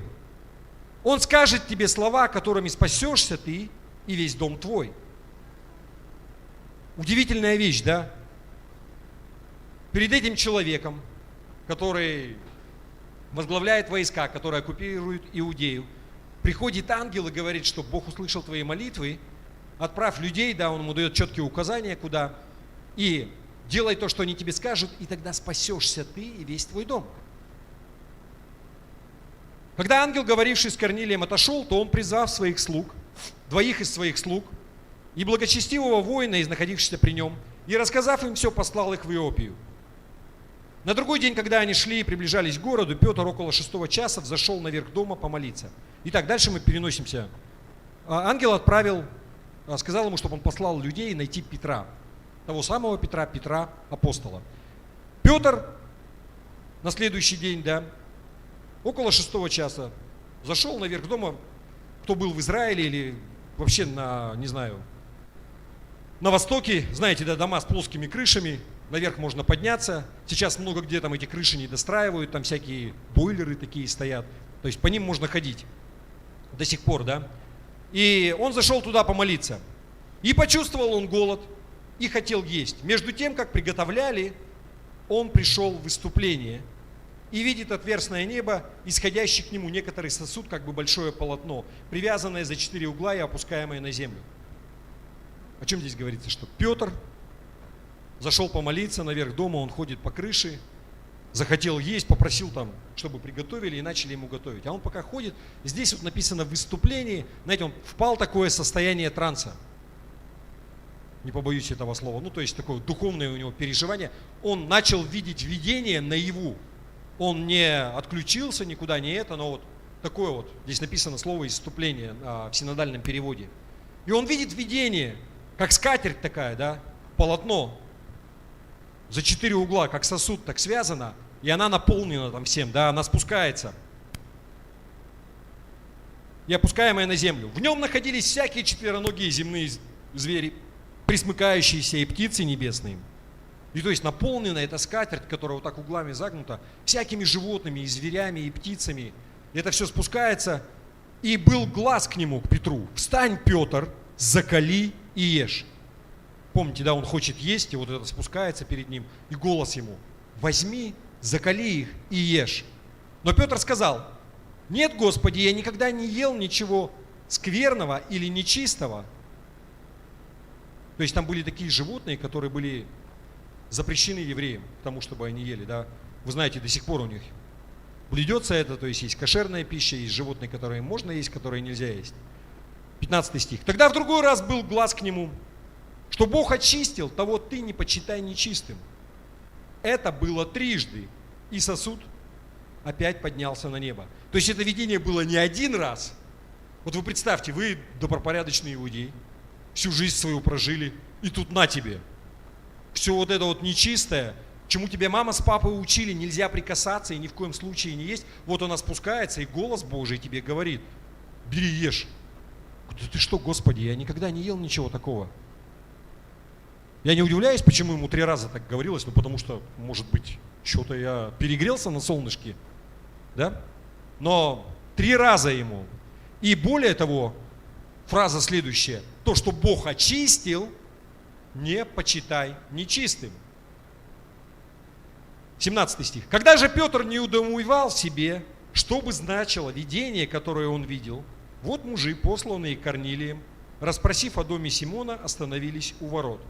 Он скажет тебе слова, которыми спасешься ты и весь дом твой». Удивительная вещь, да? Перед этим человеком, который возглавляет войска, который оккупирует Иудею, приходит ангел и говорит, что Бог услышал твои молитвы, отправь людей, да, он ему дает четкие указания, куда, и делай то, что они тебе скажут, и тогда спасешься ты и весь твой дом. Когда ангел, говоривший с Корнилием, отошел, то он, призвав своих слуг, двоих из своих слуг, и благочестивого воина, из находившегося при нем, и, рассказав им все, послал их в Иопию. На другой день, когда они шли и приближались к городу, Петр около 6 часа взошел наверх дома помолиться. Итак, дальше мы переносимся. Ангел сказал ему, чтобы он послал людей найти Петра, того самого Петра, Петра апостола. Петр на следующий день, да, около 6 часа зашел наверх дома, кто был в Израиле или вообще на востоке, знаете, да, дома с плоскими крышами, наверх можно подняться. Сейчас много где там эти крыши не достраивают, там всякие бойлеры такие стоят, то есть по ним можно ходить до сих пор, да. И он зашел туда помолиться, и почувствовал он голод, и хотел есть. Между тем, как приготовляли, он пришел в выступление и видит отверстное небо, исходящий к нему некоторый сосуд, как бы большое полотно, привязанное за 4 угла и опускаемое на землю. О чем здесь говорится? Что Петр зашел помолиться наверх дома, он ходит по крыше, захотел есть, попросил там, чтобы приготовили, и начали ему готовить. А он пока ходит, здесь вот написано в выступлении, знаете, он впал в такое состояние транса. Не побоюсь этого слова. Ну, то есть такое духовное у него переживание. Он начал видеть видение наяву. Он не отключился никуда, не это, но вот такое вот, здесь написано слово «исступление» в синодальном переводе. И он видит видение, как скатерть такая, да, полотно, за 4 угла, как сосуд так связано, и она наполнена там всем, да, она спускается. И опускаемая на землю. В нем находились всякие четвероногие земные звери, пресмыкающиеся, и птицы небесные. И то есть наполнена эта скатерть, которая вот так углами загнута, всякими животными, и зверями, и птицами. И это все спускается. И был глас к нему, к Петру: «Встань, Петр, закали и ешь». Помните, да, он хочет есть, и вот это спускается перед ним, и голос ему: «Возьми, закали их и ешь». Но Петр сказал: «Нет, Господи, я никогда не ел ничего скверного или нечистого». То есть там были такие животные, которые были запрещены евреям к тому, чтобы они ели, да. Вы знаете, до сих пор у них блюдется это, то есть есть кошерная пища, есть животные, которые можно есть, которые нельзя есть. 15 стих. «Тогда в другой раз был глас к нему, что Бог очистил, того ты не почитай нечистым». Это было трижды, и сосуд опять поднялся на небо. То есть это видение было не один раз. Вот вы представьте, вы добропорядочный иудей, всю жизнь свою прожили, и тут на тебе. Все вот это вот нечистое, чему тебя мама с папой учили, нельзя прикасаться и ни в коем случае не есть. Вот она спускается, и голос Божий тебе говорит: «Бери, ешь». Да ты что, Господи, я никогда не ел ничего такого. Я не удивляюсь, почему ему 3 раза так говорилось, ну потому что, может быть, что-то я перегрелся на солнышке, да? Но 3 раза ему. И более того, фраза следующая: «То, что Бог очистил, не почитай нечистым». 17 стих. «Когда же Петр не удоумевал в себе, что бы значило видение, которое он видел, вот мужи, посланные Корнилием, расспросив о доме Симона, остановились у ворот.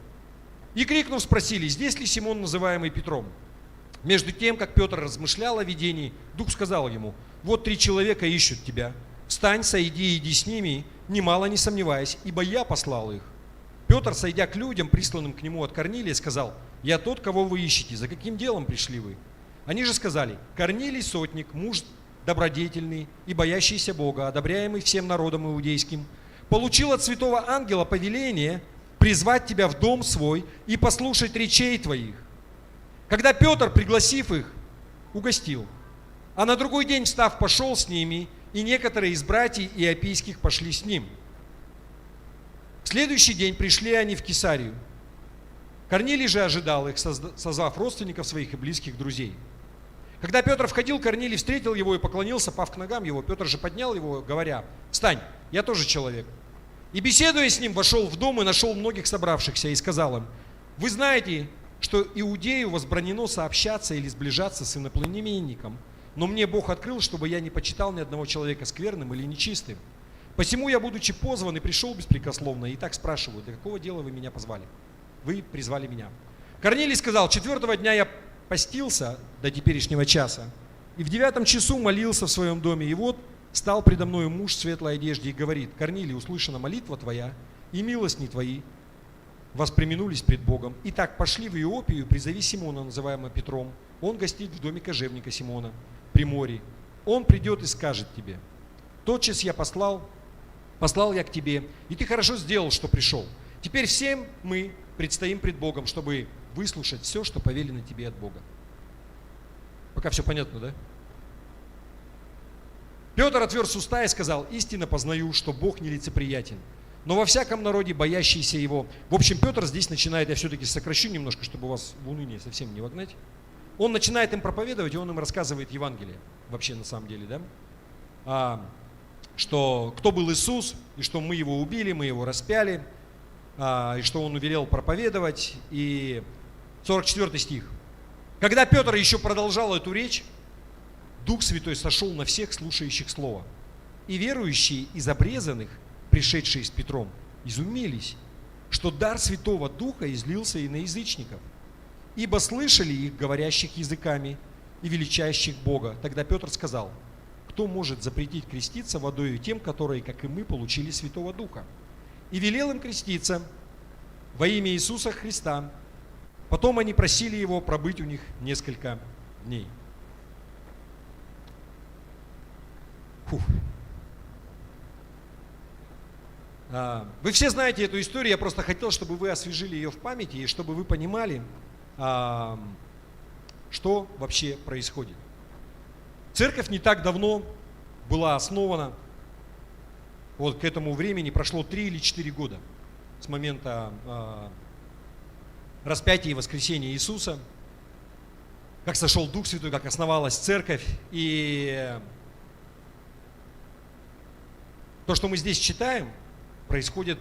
И, крикнув, спросили: здесь ли Симон, называемый Петром? Между тем, как Петр размышлял о видении, Дух сказал ему: вот 3 человека ищут тебя. Встань, сойди и иди с ними, немало не сомневаясь, ибо я послал их». Петр, сойдя к людям, присланным к нему от Корнилия, сказал: «Я тот, кого вы ищете, за каким делом пришли вы?» Они же сказали: «Корнилий сотник, муж добродетельный и боящийся Бога, одобряемый всем народом иудейским, получил от святого ангела повеление призвать тебя в дом свой и послушать речей твоих». Когда Петр, пригласив их, угостил, а на другой день, встав, пошел с ними, и некоторые из братьев иопийских пошли с ним. В следующий день пришли они в Кесарию. Корнилий же ожидал их, созвав родственников своих и близких друзей. Когда Петр входил, Корнилий встретил его и поклонился, пав к ногам его. Петр же поднял его, говоря: «Встань, я тоже человек». И, беседуя с ним, вошел в дом и нашел многих собравшихся и сказал им: «Вы знаете, что Иудею возбранено сообщаться или сближаться с иноплеменником, но мне Бог открыл, чтобы я не почитал ни одного человека скверным или нечистым. Посему я, будучи позван, и пришел беспрекословно, и так спрашиваю: для какого дела вы меня позвали? Вы призвали меня». Корнилий сказал: 4-го дня я постился до теперешнего часа, и в 9-м часу молился в своем доме, и вот стал предо мною муж в светлой одежде и говорит: «Корнилий, услышана молитва твоя, и милостни твои воспременулись пред Богом. Итак, пошли в Иопию, призови Симона, называемого Петром. Он гостит в доме кожевника Симона при море. Он придет и скажет тебе: тотчас я послал я к тебе, и ты хорошо сделал, что пришел. Теперь всем мы предстоим пред Богом, чтобы выслушать все, что повелено тебе от Бога». Пока все понятно, да? Петр отверз уста и сказал: «Истинно познаю, что Бог нелицеприятен, но во всяком народе боящийся Его». В общем, Петр здесь начинает, я все-таки сокращу немножко, чтобы вас в уныние совсем не вогнать. Он начинает им проповедовать, и он им рассказывает Евангелие, вообще на самом деле, да? Что кто был Иисус, и что мы Его убили, мы Его распяли, и что Он велел проповедовать. И 44 стих. Когда Петр еще продолжал эту речь, Дух Святой сошел на всех слушающих Слово. И верующие из обрезанных, пришедшие с Петром, изумились, что дар Святого Духа излился и на язычников, ибо слышали их, говорящих языками и величающих Бога. Тогда Петр сказал: «Кто может запретить креститься водою тем, которые, как и мы, получили Святого Духа?» И велел им креститься во имя Иисуса Христа. Потом они просили Его пробыть у них несколько дней. Фух. Вы все знаете эту историю, я просто хотел, чтобы вы освежили ее в памяти, и чтобы вы понимали, что вообще происходит. Церковь не так давно была основана, вот к этому времени прошло 3 или 4 года с момента распятия и воскресения Иисуса, как сошел Дух Святой, как основалась церковь. И то, что мы здесь читаем, происходят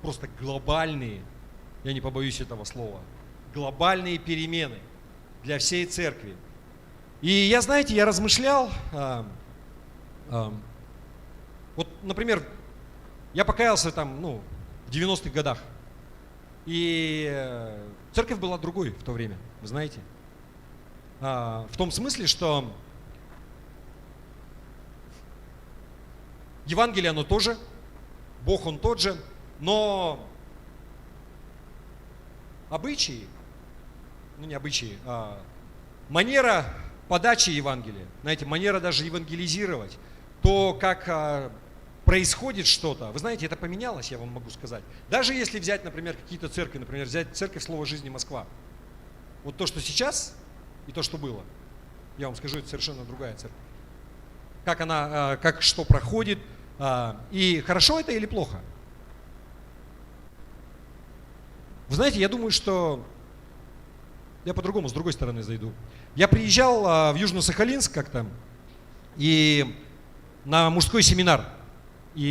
просто глобальные, я не побоюсь этого слова, глобальные перемены для всей церкви. И я, знаете, я размышлял, вот, например, я покаялся там, в 90-х годах, и церковь была другой в то время, вы знаете, в том смысле, что Евангелие оно тоже, Бог Он тот же, но обычаи, не обычаи, манера подачи Евангелия, знаете, манера даже евангелизировать, то, как происходит что-то, вы знаете, это поменялось, я вам могу сказать. Даже если взять, например, какие-то церкви, например, взять церковь Слова Жизни Москва, вот то, что сейчас и то, что было, я вам скажу, это совершенно другая церковь. Как она, как что проходит, и хорошо это или плохо? Вы знаете, я думаю, что я по-другому, с другой стороны зайду. Я приезжал в Южно-Сахалинск как-то и на мужской семинар. То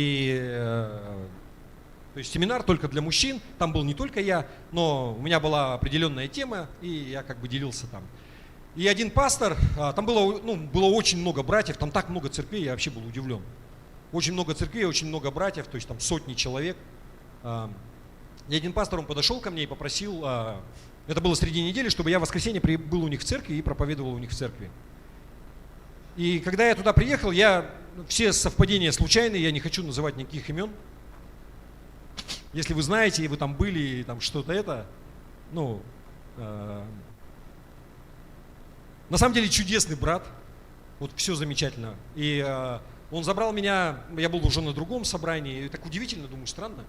есть семинар только для мужчин, там был не только я, но у меня была определенная тема, и я как бы делился там. И один пастор, там было очень много братьев, там так много церквей, я вообще был удивлен. Очень много церквей, очень много братьев, то есть там сотни человек. И один пастор, он подошел ко мне и попросил, это было среди недели, чтобы я в воскресенье был у них в церкви и проповедовал у них в церкви. И когда я туда приехал, все совпадения случайные, я не хочу называть никаких имен. Если вы знаете, и вы там были, и там что-то это, на самом деле чудесный брат, вот все замечательно. И он забрал меня, я был уже на другом собрании, и так удивительно, думаю, странно.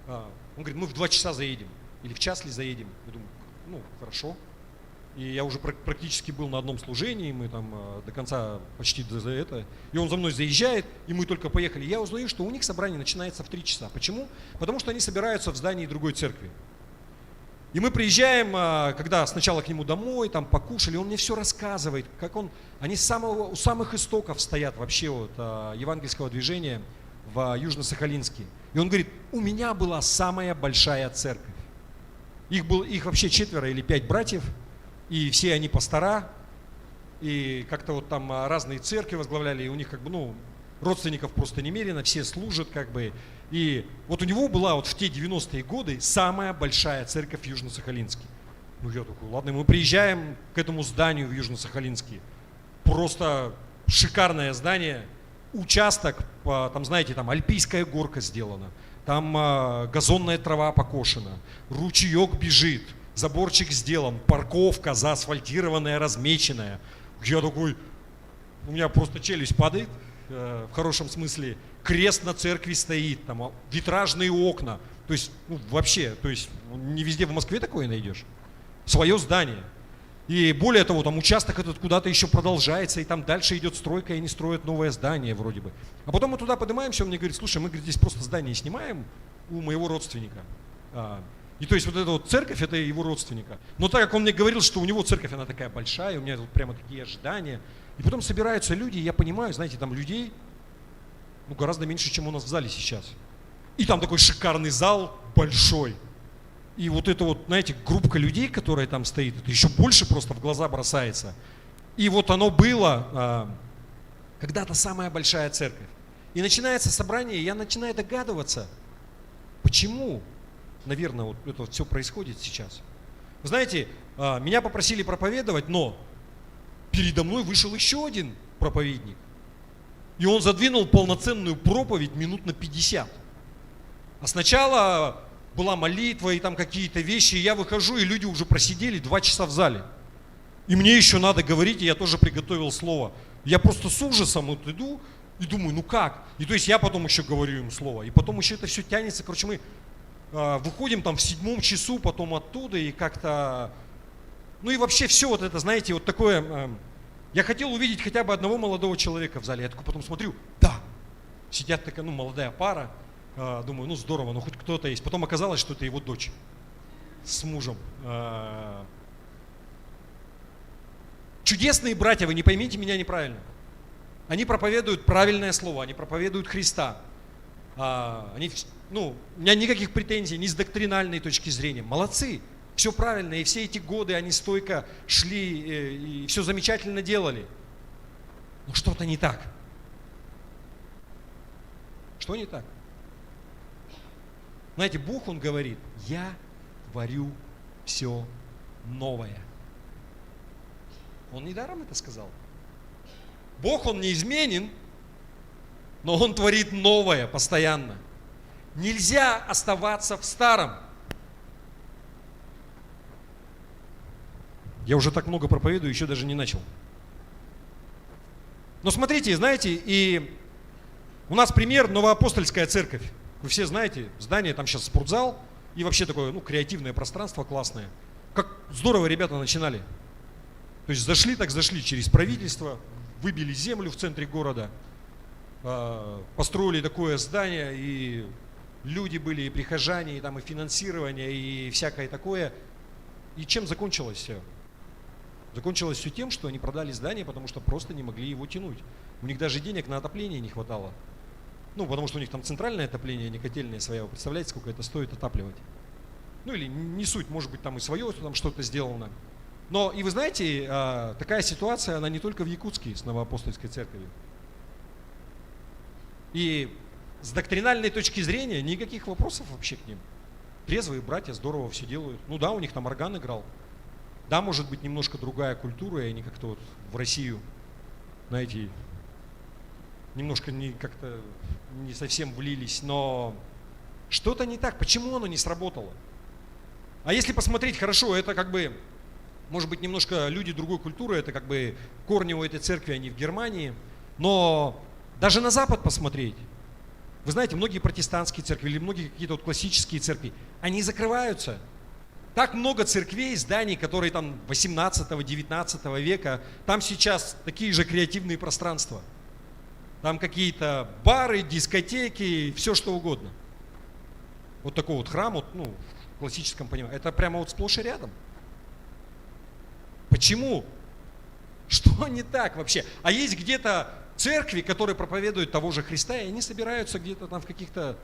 Он говорит: мы в 2 часа заедем, или в час ли заедем. Я думаю, хорошо. И я уже практически был на одном служении, мы там до конца почти до это. И он за мной заезжает, и мы только поехали. Я узнаю, что у них собрание начинается в 3 часа. Почему? Потому что они собираются в здании другой церкви. И мы приезжаем, когда сначала к нему домой, там покушали, он мне все рассказывает, как они у самых истоков стоят вообще вот евангельского движения в Южно-Сахалинске. И он говорит, у меня была самая большая церковь. Их вообще 4 или 5 братьев, и все они пастора, и как-то вот там разные церкви возглавляли, и у них как бы, родственников просто немерено, все служат как бы. И вот у него была вот в те 90-е годы самая большая церковь в Южно-Сахалинске. Я такой, ладно, мы приезжаем к этому зданию в Южно-Сахалинске. Просто шикарное здание, участок, там, знаете, там альпийская горка сделана, там газонная трава покошена, ручеек бежит, заборчик сделан, парковка заасфальтированная, размеченная. Я такой, у меня просто челюсть падает, в хорошем смысле, крест на церкви стоит, там витражные окна. То есть, вообще, то есть не везде в Москве такое найдешь. Свое здание. И более того, там участок этот куда-то еще продолжается, и там дальше идет стройка, и они строят новое здание вроде бы. А потом мы туда поднимаемся, он мне говорит, слушай, мы, говорит, здесь просто здание снимаем у моего родственника. И то есть вот эта вот церковь, это его родственника. Но так как он мне говорил, что у него церковь, она такая большая, у меня тут прямо такие ожидания. И потом собираются люди, и я понимаю, знаете, там людей гораздо меньше, чем у нас в зале сейчас. И там такой шикарный зал, большой. И вот эта вот, знаете, группка людей, которая там стоит, это еще больше просто в глаза бросается. И вот оно было когда-то самая большая церковь. И начинается собрание, и я начинаю догадываться, почему, наверное, вот это вот все происходит сейчас. Вы знаете, меня попросили проповедовать, но передо мной вышел еще один проповедник. И он задвинул полноценную проповедь минут на 50. А сначала была молитва и там какие-то вещи, и я выхожу, и люди уже просидели 2 часа в зале. И мне еще надо говорить, и я тоже приготовил слово. Я просто с ужасом вот иду и думаю, как? И то есть я потом еще говорю им слово, и потом еще это все тянется. Короче, мы выходим там в 7 часу, потом оттуда, и как-то... и вообще все вот это, знаете, вот такое... Я хотел увидеть хотя бы одного молодого человека в зале. Я такой потом смотрю, да, сидят такая, молодая пара. Думаю, здорово, хоть кто-то есть. Потом оказалось, что это его дочь с мужем. Чудесные братья, вы не поймите меня неправильно. Они проповедуют правильное слово, они проповедуют Христа. У меня никаких претензий ни с доктринальной точки зрения. Молодцы, все правильно, и все эти годы они стойко шли и все замечательно делали. Но что-то не так. Что не так? Знаете, Бог, Он говорит, я творю все новое. Он недаром это сказал. Бог, Он неизменен, но Он творит новое постоянно. Нельзя оставаться в старом. Я уже так много проповедую, еще даже не начал. Но смотрите, знаете, и у нас пример Новоапостольская церковь. Вы все знаете, здание, там сейчас спортзал и вообще такое, креативное пространство классное. Как здорово ребята начинали. То есть зашли через правительство, выбили землю в центре города, построили такое здание, и люди были, и прихожане, и там и финансирование, и всякое такое. И чем закончилось все? Закончилось все тем, что они продали здание, потому что просто не могли его тянуть. У них даже денег на отопление не хватало. Потому что у них там центральное отопление, не котельная своя. Вы представляете, сколько это стоит отапливать? Или не суть, может быть, там и свое там что-то сделано. Но, и вы знаете, такая ситуация, она не только в Якутске с Новоапостольской церковью. И с доктринальной точки зрения никаких вопросов вообще к ним. Трезвые братья здорово все делают. Да, у них там орган играл. Да, может быть, немножко другая культура, и они как-то вот в Россию, знаете, немножко как-то не совсем влились, но что-то не так. Почему оно не сработало? А если посмотреть, хорошо, это как бы, может быть, немножко люди другой культуры, это как бы корни у этой церкви, они в Германии, но даже на Запад посмотреть. Вы знаете, многие протестантские церкви или многие какие-то вот классические церкви, они закрываются. Так много церквей, зданий, которые там 18-19 века, там сейчас такие же креативные пространства. Там какие-то бары, дискотеки, все что угодно. Вот такой вот храм, вот, в классическом понимании, это прямо вот сплошь и рядом. Почему? Что не так вообще? А есть где-то церкви, которые проповедуют того же Христа, и они собираются где-то там в каких-то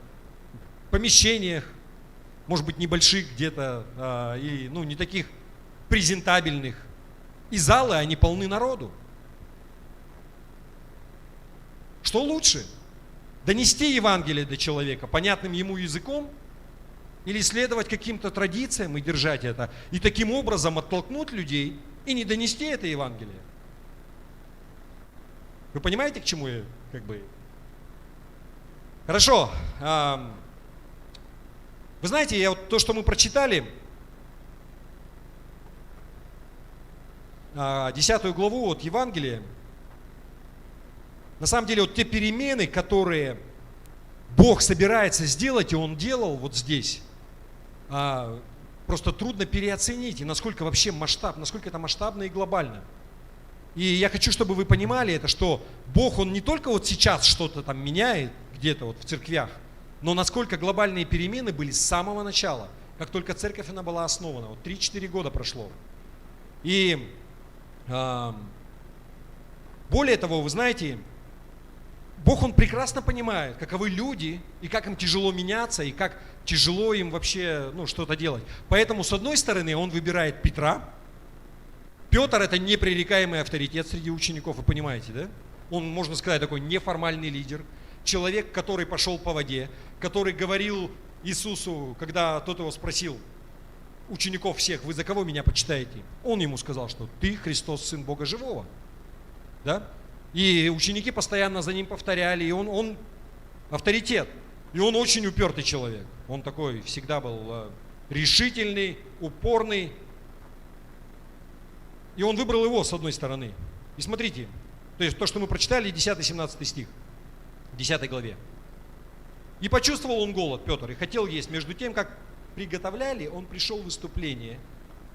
помещениях, может быть, небольших где-то, и не таких презентабельных. И залы, они полны народу. Что лучше? Донести Евангелие до человека понятным ему языком или следовать каким-то традициям и держать это, и таким образом оттолкнуть людей и не донести это Евангелие? Вы понимаете, к чему я Хорошо. Вы знаете, то, что мы прочитали, 10 главу от Евангелия, на самом деле вот те перемены, которые Бог собирается сделать, и Он делал вот здесь, просто трудно переоценить, и насколько вообще насколько это масштабно и глобально. И я хочу, чтобы вы понимали это, что Бог, Он не только вот сейчас что-то там меняет где-то вот в церквях, но насколько глобальные перемены были с самого начала, как только церковь она была основана. Вот 3-4 года прошло. И более того, вы знаете, Бог, Он прекрасно понимает, каковы люди, и как им тяжело меняться, и как тяжело им вообще что-то делать. Поэтому, с одной стороны, Он выбирает Петра. Петр – это непререкаемый авторитет среди учеников, вы понимаете, да? Он, можно сказать, такой неформальный лидер. Человек, который пошел по воде, который говорил Иисусу, когда тот его спросил, учеников всех, вы за кого меня почитаете? Он ему сказал, что ты Христос, Сын Бога Живого. Да? И ученики постоянно за ним повторяли, и он авторитет. И он очень упертый человек. Он такой всегда был решительный, упорный. И он выбрал его с одной стороны. И смотрите, то есть то, что мы прочитали, 10-17 стих. 10 главе. «И почувствовал он голод, Петр, и хотел есть. Между тем, как приготовляли, он пришел в выступление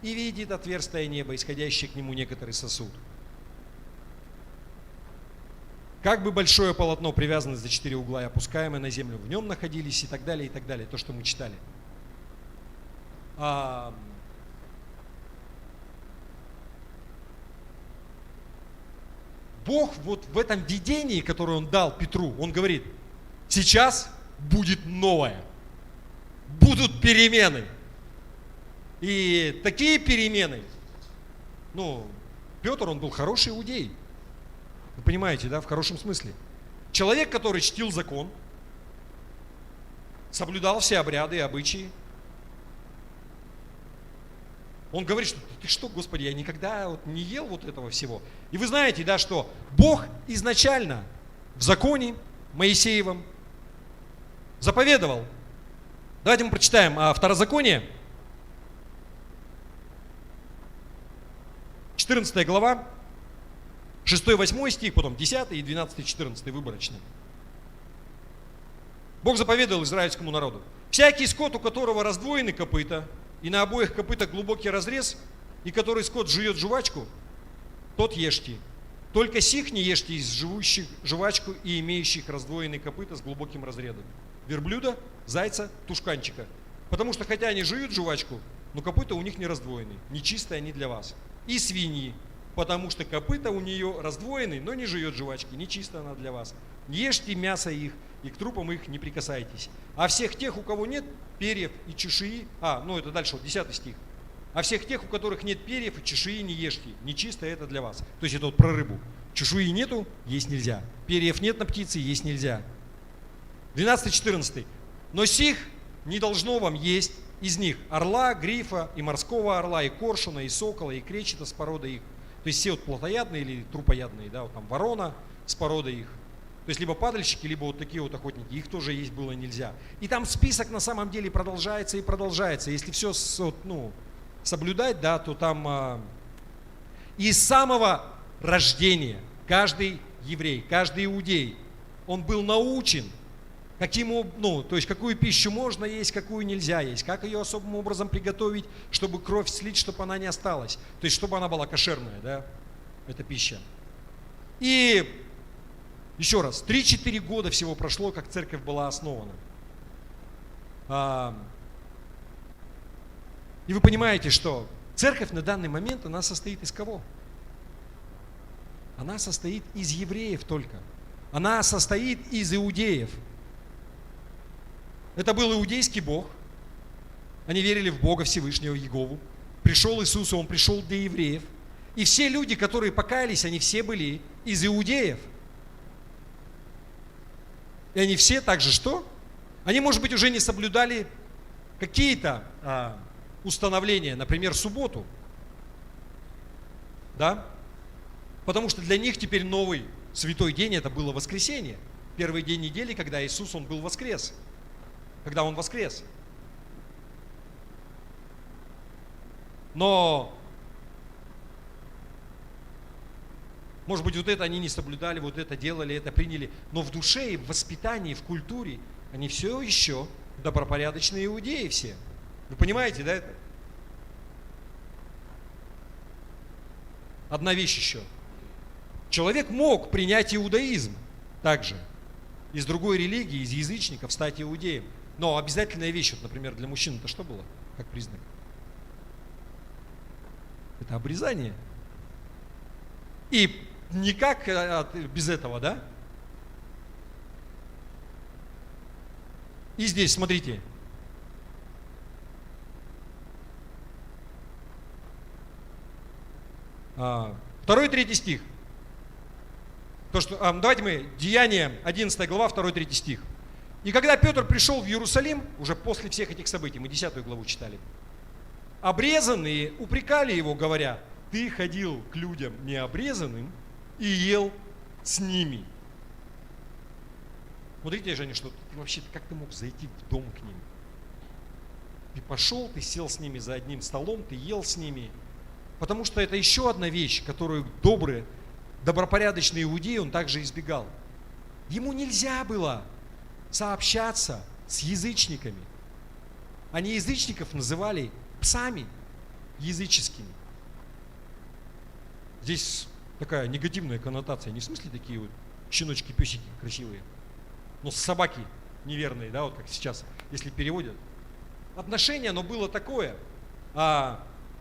и видит отверстие неба, исходящий к нему некоторый сосуд. Как бы большое полотно, привязанное за 4 угла и опускаемое на землю, в нем находились и так далее, то, что мы читали. Бог вот в этом видении, которое Он дал Петру, Он говорит, сейчас будет новое, будут перемены. И такие перемены, Петр, он был хороший иудей, вы понимаете, да, в хорошем смысле. Человек, который чтил закон, соблюдал все обряды и обычаи. Он говорит, что ты что, Господи, я никогда не ел вот этого всего. И вы знаете, да, что Бог изначально в законе Моисеевом заповедовал. Давайте мы прочитаем Второзаконие, 14 глава, 6-8 стих, потом 10 и 12-14 выборочно. Бог заповедовал израильскому народу. Всякий скот, у которого раздвоены копыта, и на обоих копытах глубокий разрез, и который скот жует жвачку, тот ешьте. Только сих не ешьте из живущих жвачку и имеющих раздвоенные копыта с глубоким разрезом. Верблюда, зайца, тушканчика. Потому что хотя они жуют жвачку, но копыта у них не раздвоены, нечистые они для вас. И свиньи, потому что копыта у нее раздвоены, но не жует жвачки, нечистая она для вас. Не ешьте мясо их, и к трупам их не прикасайтесь. А всех тех, у кого нет перьев и чешуи, это дальше, вот 10 стих. А всех тех, у которых нет перьев и чешуи, не ешьте, нечистое это для вас. То есть это вот про рыбу. Чешуи нету, есть нельзя. Перьев нет на птице, есть нельзя. 12-14. Но сих не должно вам есть из них орла, грифа, и морского орла, и коршуна, и сокола, и кречета с породой их. То есть все вот плотоядные или трупоядные, да, вот там ворона с породой их. То есть либо падальщики, либо вот такие вот охотники. Их тоже есть было нельзя. И там список на самом деле продолжается и продолжается. Если все соблюдать, да, то там и с самого рождения каждый еврей, каждый иудей, он был научен то есть какую пищу можно есть, какую нельзя есть, как ее особым образом приготовить, чтобы кровь слить, чтобы она не осталась. То есть чтобы она была кошерная, да, эта пища. И еще раз, 3-4 года всего прошло, как церковь была основана. И вы понимаете, что церковь на данный момент, она состоит из кого? Она состоит из евреев только. Она состоит из иудеев. Это был иудейский Бог. Они верили в Бога Всевышнего, Иегову. Пришел Иисус, Он пришел для евреев. И все люди, которые покаялись, они все были из иудеев. И они все также что? Они, может быть, уже не соблюдали какие-то установления, например, субботу. Да? Потому что для них теперь новый святой день, это было воскресенье. Первый день недели, когда Иисус, Он был воскрес. Когда Он воскрес. Но, может быть, вот это они не соблюдали, вот это делали, это приняли. Но в душе и в воспитании, в культуре они все еще добропорядочные иудеи все. Вы понимаете, да, это? Одна вещь еще. Человек мог принять иудаизм также. Из другой религии, из язычников стать иудеем. Но обязательная вещь, вот, например, для мужчин это что было, как признак? Это обрезание. И никак без этого, да? И здесь, смотрите. Второй, 3 стих. Давайте мы, Деяния, 11 глава, 2-3 стих. И когда Петр пришел в Иерусалим, уже после всех этих событий, мы 10 главу читали, обрезанные упрекали его, говоря: ты ходил к людям необрезанным и ел с ними. Смотрите, Женя, что ты вообще, как ты мог зайти в дом к ним? Ты пошел, ты сел с ними за одним столом, ты ел с ними. Потому что это еще одна вещь, которую добропорядочный иудей, он также избегал. Ему нельзя было сообщаться с язычниками. Они язычников называли псами языческими. Здесь такая негативная коннотация, не в смысле такие вот щеночки-песики красивые, но собаки неверные, да, вот как сейчас, если переводят. Отношение, оно было такое,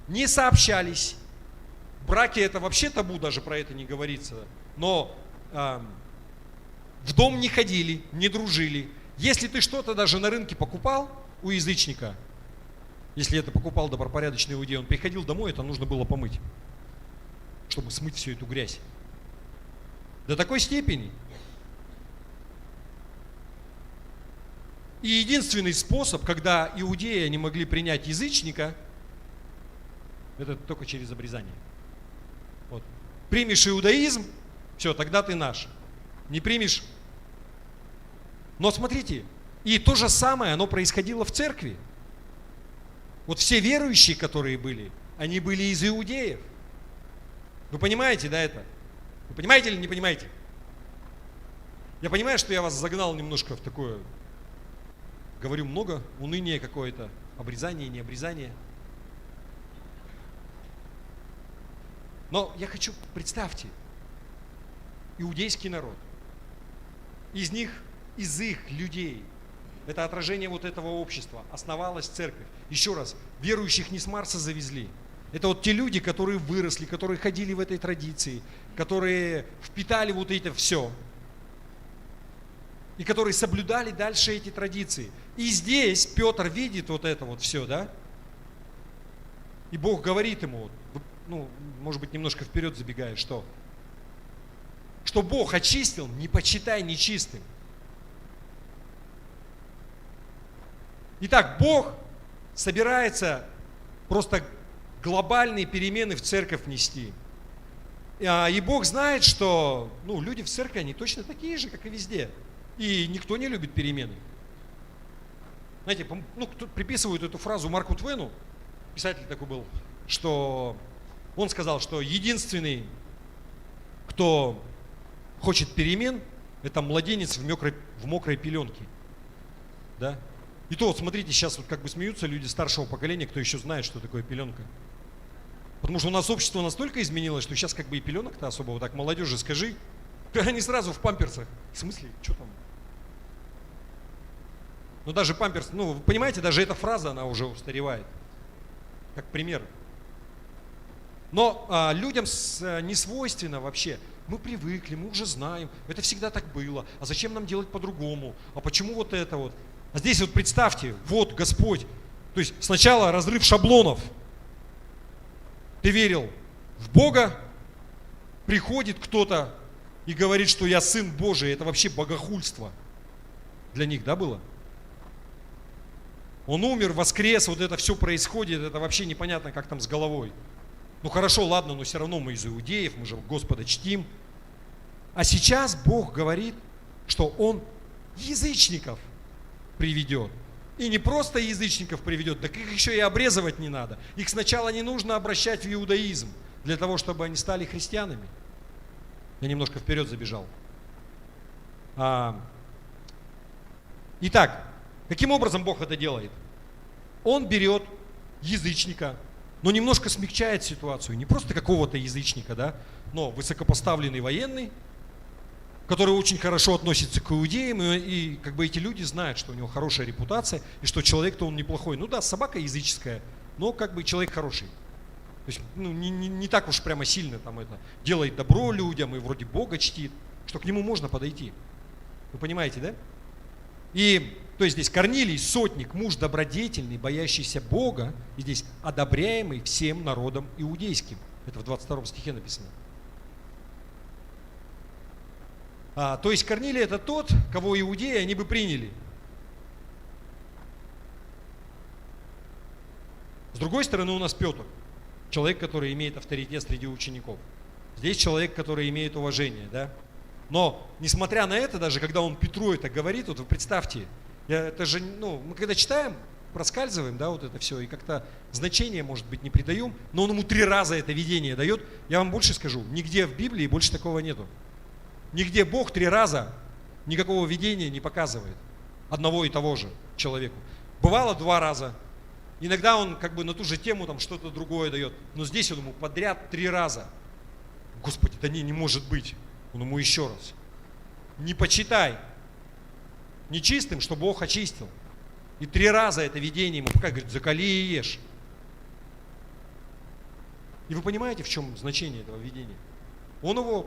не сообщались. В браке это вообще табу, даже про это не говорится. Но в дом не ходили, не дружили. Если ты что-то даже на рынке покупал у язычника, если это покупал добропорядочный иудей, он приходил домой, это нужно было помыть, чтобы смыть всю эту грязь. До такой степени. И единственный способ, когда иудеи не могли принять язычника, это только через обрезание. Вот. Примешь иудаизм, все, тогда ты наш. Не примешь. Но смотрите, и то же самое, оно происходило в церкви. Вот все верующие, которые были, они были из иудеев. Вы понимаете, да, это? Вы понимаете или не понимаете? Я понимаю, что я вас загнал немножко в такое, говорю много, уныние какое-то, обрезание, не обрезание. Но я хочу, представьте, иудейский народ, из их людей, это отражение вот этого общества, основалась церковь. Еще раз, верующих не с Марса завезли. Это вот те люди, которые выросли, которые ходили в этой традиции, которые впитали вот это все. И которые соблюдали дальше эти традиции. И здесь Петр видит вот это вот все, да? И Бог говорит ему, может быть, немножко вперед забегая, что Бог очистил, не почитай нечистым. Итак, Бог собирается просто глобальные перемены в церковь нести. И Бог знает, что люди в церкви, они точно такие же, как и везде. И никто не любит перемены. Знаете, приписывают эту фразу Марку Твену, писатель такой был, что он сказал, что единственный, кто хочет перемен, это младенец в мокрой пеленке. да? И то вот смотрите, сейчас вот как бы смеются люди старшего поколения, кто еще знает, что такое пеленка. Потому что у нас общество настолько изменилось, что сейчас как бы и пеленок-то особо, вот так молодежи скажи, они сразу в памперсах. В смысле, что там? Ну даже памперс, ну вы понимаете, даже эта фраза, она уже устаревает. Как пример. Но людям не свойственно вообще. Мы привыкли, мы уже знаем, это всегда так было. А зачем нам делать по-другому? А почему вот это вот? А здесь вот представьте, вот Господь. То есть сначала разрыв шаблонов. Ты верил в Бога, приходит кто-то и говорит, что я сын Божий. Это вообще богохульство. Для них, да, было? Он умер, воскрес, вот это все происходит, это вообще непонятно, как там с головой. Ну хорошо, ладно, но все равно мы из иудеев, мы же Господа чтим. А сейчас Бог говорит, что Он язычников приведет. И не просто язычников приведет, так их еще и обрезывать не надо. Их сначала не нужно обращать в иудаизм, для того, чтобы они стали христианами. Я немножко вперед забежал. Итак, каким образом Бог это делает? Он берет язычника, но немножко смягчает ситуацию. Не просто какого-то язычника, да, но высокопоставленный военный, который очень хорошо относится к иудеям, и как бы эти люди знают, что у него хорошая репутация, и что человек-то он неплохой. Ну да, собака языческая, но как бы человек хороший. То есть ну, не так уж прямо сильно там это делает добро людям и вроде Бога чтит, что к нему можно подойти. Вы понимаете, да? И то есть здесь Корнилий, сотник, муж добродетельный, боящийся Бога, и здесь одобряемый всем народом иудейским. Это в 22 стихе написано. То есть Корнилий это тот, кого иудеи они бы приняли. С другой стороны у нас Петр, человек, который имеет авторитет среди учеников. Здесь человек, который имеет уважение, да? Но, несмотря на это, даже когда он Петру это говорит, вот вы представьте, это же, ну, мы когда читаем, проскальзываем, да, вот это все, и как-то значение, может быть, не придаем, но он ему 3 раза это видение дает. Я вам больше скажу, нигде в Библии больше такого нету. Нигде Бог 3 раза никакого видения не показывает одного и того же человеку. Бывало 2 раза. Иногда он как бы на ту же тему там что-то другое дает. Но здесь он ему подряд 3 раза. Господи, да не может быть. Он ему еще раз. Не почитай нечистым, что Бог очистил. И 3 раза это видение ему показывает, говорит, закали и ешь. И вы понимаете, в чем значение этого видения?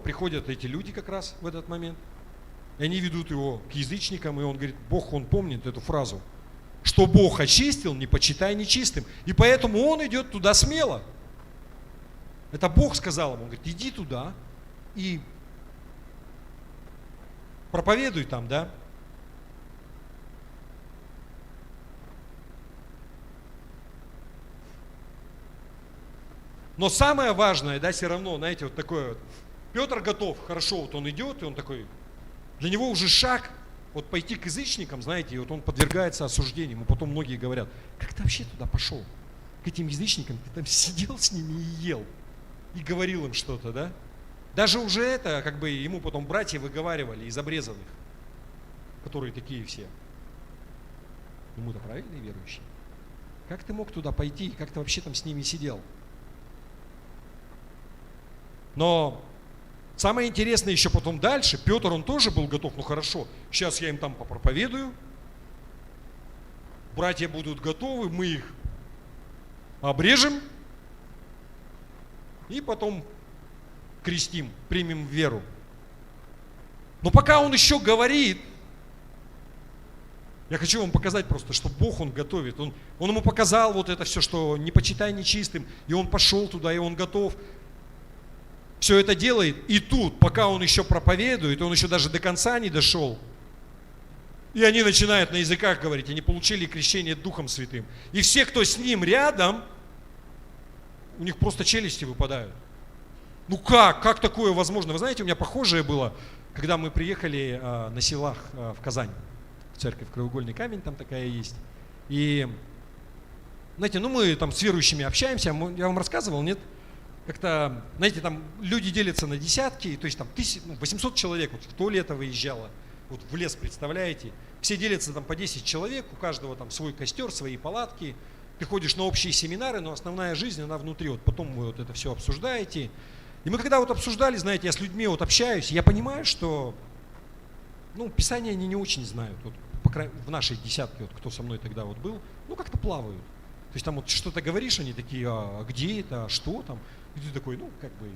Приходят эти люди как раз в этот момент, и они ведут его к язычникам, и он говорит, Бог, он помнит эту фразу, что Бог очистил, не почитай нечистым. И поэтому он идет туда смело. Это Бог сказал ему, он говорит, иди туда и проповедуй там, да. Но самое важное, да, все равно, знаете, вот такое вот, Петр готов, хорошо, вот он идет, и он такой, для него уже шаг, вот пойти к язычникам, знаете, и вот он подвергается осуждению, ему потом многие говорят, как ты вообще туда пошел, к этим язычникам, ты там сидел с ними и ел, и говорил им что-то, да? Даже уже это, как бы, ему потом братья выговаривали из обрезанных, которые такие все. Ну мы-то правильные верующие. Как ты мог туда пойти, как ты вообще там с ними сидел? Но самое интересное еще потом дальше, Петр, он тоже был готов, ну хорошо, сейчас я им там попроповедую, братья будут готовы, мы их обрежем и потом крестим, примем веру. Но пока он еще говорит, я хочу вам показать просто, что Бог, Он готовит. Он ему показал вот это все, что не почитай нечистым, и он пошел туда, и он готов. Все это делает, и тут, пока он еще проповедует, он еще даже до конца не дошел, и они начинают на языках говорить, они получили крещение Духом Святым. И все, кто с ним рядом, у них просто челюсти выпадают. Ну как такое возможно? Вы знаете, у меня похожее было, когда мы приехали на селах в Казань, в церковь Краеугольный камень, там такая есть. И, знаете, ну мы там с верующими общаемся, я вам рассказывал, нет? Как-то, знаете, там люди делятся на десятки, то есть там 800 человек вот в то лето выезжало. вот в лес, представляете, все делятся там по 10 человек, у каждого там свой костер, свои палатки, ты ходишь на общие семинары, но основная жизнь, она внутри, вот потом вы вот это все обсуждаете. И мы когда вот обсуждали, знаете, я с людьми вот общаюсь, я понимаю, что, ну, Писание они не очень знают, вот, в нашей десятке, вот, кто со мной тогда вот был, ну, как-то плавают. То есть там вот что-то говоришь, они такие, а где это, а что там? И ты такой, ну, как бы,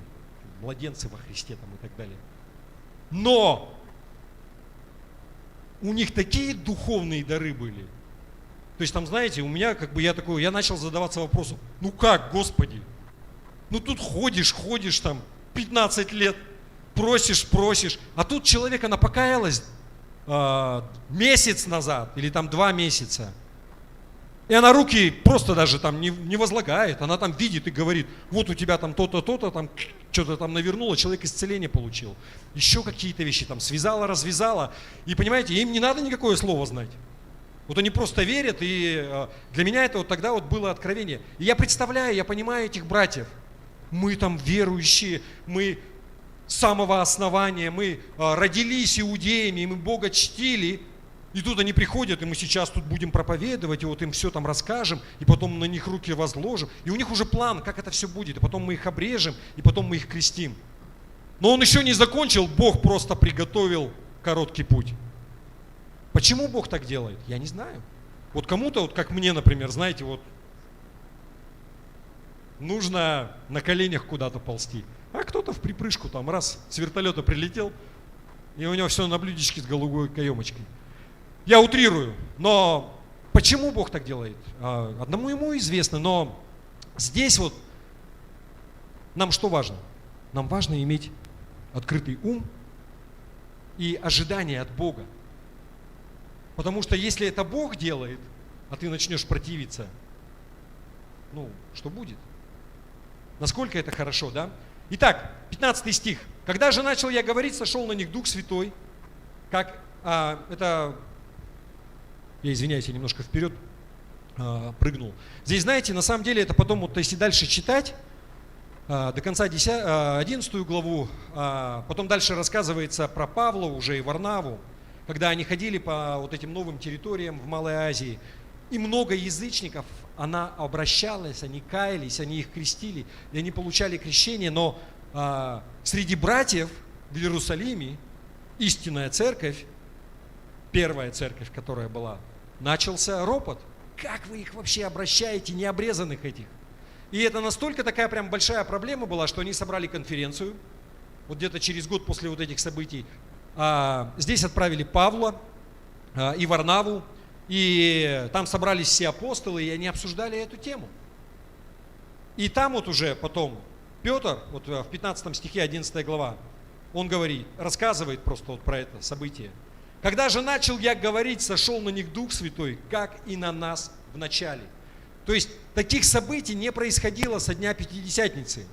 младенцы во Христе там и так далее. Но у них такие духовные дары были. То есть там, знаете, у меня как бы я начал задаваться вопросом, ну как, Господи? Ну тут ходишь там 15 лет, просишь, а тут человек, она покаялась месяц назад или там 2 месяца. И она руки просто даже там не возлагает, она там видит и говорит, вот у тебя там то-то, то-то, там что-то там навернуло, человек исцеление получил. Еще какие-то вещи там связала, развязала. И понимаете, им не надо никакое слово знать. Вот они просто верят, и для меня это вот тогда вот было откровение. И я представляю, я понимаю этих братьев. Мы там верующие, мы с самого основания, мы родились иудеями, и мы Бога чтили. И тут они приходят, и мы сейчас тут будем проповедовать, и вот им все там расскажем, и потом на них руки возложим. И у них уже план, как это все будет, и потом мы их обрежем, и потом мы их крестим. Но он еще не закончил, Бог просто приготовил короткий путь. Почему Бог так делает? Я не знаю. Вот кому-то, вот как мне, например, знаете, вот нужно на коленях куда-то ползти, а кто-то в припрыжку там раз с вертолета прилетел, и у него все на блюдечке с голубой каемочкой. Я утрирую, но почему Бог так делает? Одному ему известно, но здесь вот нам что важно? Нам важно иметь открытый ум и ожидание от Бога. Потому что если это Бог делает, а ты начнешь противиться, ну, что будет? Насколько это хорошо, да? Итак, 15 стих. «Когда же начал я говорить, сошел на них Дух Святой, как это...» Я извиняюсь, я немножко вперед прыгнул. Здесь, знаете, на самом деле это потом, вот если дальше читать, до конца 11 главу, потом дальше рассказывается про Павла уже и Варнаву, когда они ходили по вот этим новым территориям в Малой Азии, и много язычников, она обращалась, они каялись, они их крестили, и они получали крещение, но среди братьев в Иерусалиме истинная церковь, первая церковь, которая была, начался ропот. Как вы их вообще обращаете, необрезанных этих? И это настолько такая прям большая проблема была, что они собрали конференцию, вот где-то через год после вот этих событий. Здесь отправили Павла и Варнаву, и там собрались все апостолы, и они обсуждали эту тему. И там вот уже потом Петр, вот в 15 стихе 11 глава, он говорит, рассказывает просто вот про это событие. «Когда же начал я говорить, сошел на них Дух Святой, как и на нас в начале». То есть таких событий не происходило со дня Пятидесятницы,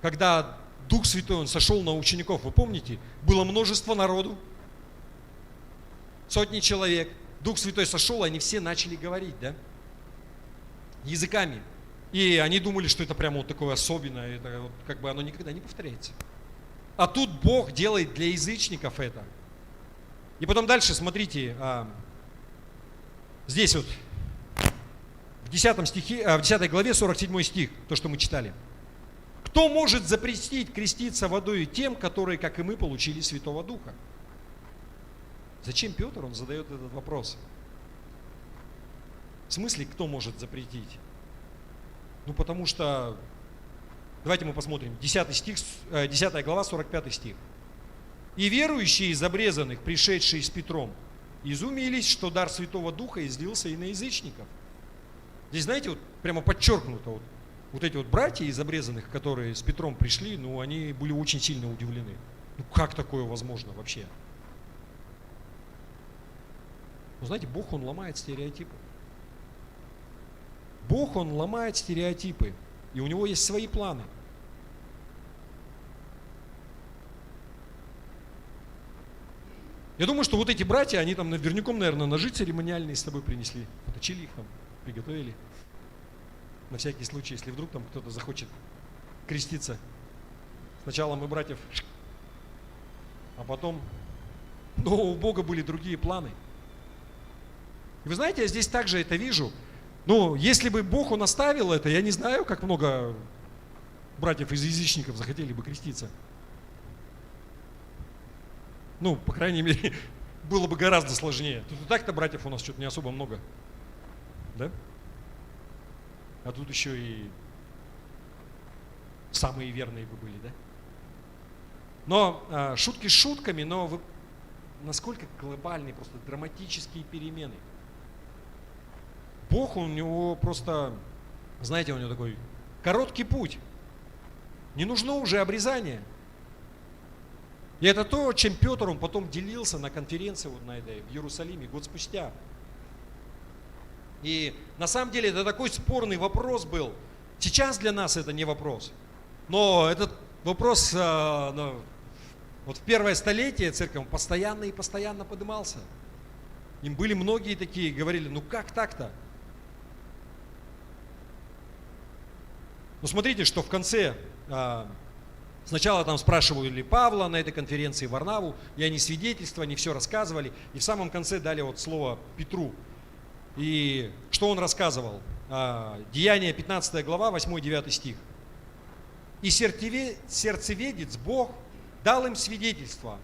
когда Дух Святой, он сошел на учеников. Вы помните? Было множество народу, сотни человек. Дух Святой сошел, и они все начали говорить, да? Языками. И они думали, что это прямо вот такое особенное, это вот как бы оно никогда не повторяется. А тут Бог делает для язычников это. И потом дальше, смотрите, здесь вот в 10 главе 47 стих, то, что мы читали. «Кто может запретить креститься водой тем, которые, как и мы, получили Святого Духа?» Зачем Петр, он задает этот вопрос? В смысле, кто может запретить? Ну, потому что, давайте мы посмотрим, 10 глава, 45 стих. «И верующие из обрезанных, пришедшие с Петром, изумились, что дар Святого Духа излился и на язычников». Здесь, знаете, вот прямо подчеркнуто, вот эти вот братья из обрезанных, которые с Петром пришли, ну, они были очень сильно удивлены. Ну, как такое возможно вообще? Ну, знаете, Бог, Он ломает стереотипы. Бог, Он ломает стереотипы, и у Него есть свои планы. Я думаю, что вот эти братья, они там наверняка, наверное, ножи церемониальные с собой принесли, поточили их там, приготовили. На всякий случай, если вдруг там кто-то захочет креститься. Сначала мы братьев, а потом Но у Бога были другие планы. И вы знаете, я здесь также это вижу. Ну, если бы Бог, Он оставил это, я не знаю, как много братьев из язычников захотели бы креститься. Ну, по крайней мере, было бы гораздо сложнее. Тут и так-то братьев у нас что-то не особо много. Да? А тут еще и самые верные бы были, да? Но шутки шутками, но вы, насколько глобальные, просто драматические перемены. Бог, у него просто, знаете, у него такой короткий путь. Не нужно уже обрезание. И это то, чем Петр, он потом делился на конференции вот на этой в Иерусалиме год спустя. И на самом деле это такой спорный вопрос был. Сейчас для нас это не вопрос. Но этот вопрос вот в первое столетие церковь постоянно и постоянно поднимался. Им были многие такие, говорили, ну как так-то? Но смотрите, что в конце, сначала там спрашивали Павла на этой конференции, Варнаву, и они свидетельства, они все рассказывали, и в самом конце дали вот слово Петру. И что он рассказывал? Деяния 15 глава, 8-9 стих. «И сердцеведец Бог дал им свидетельство,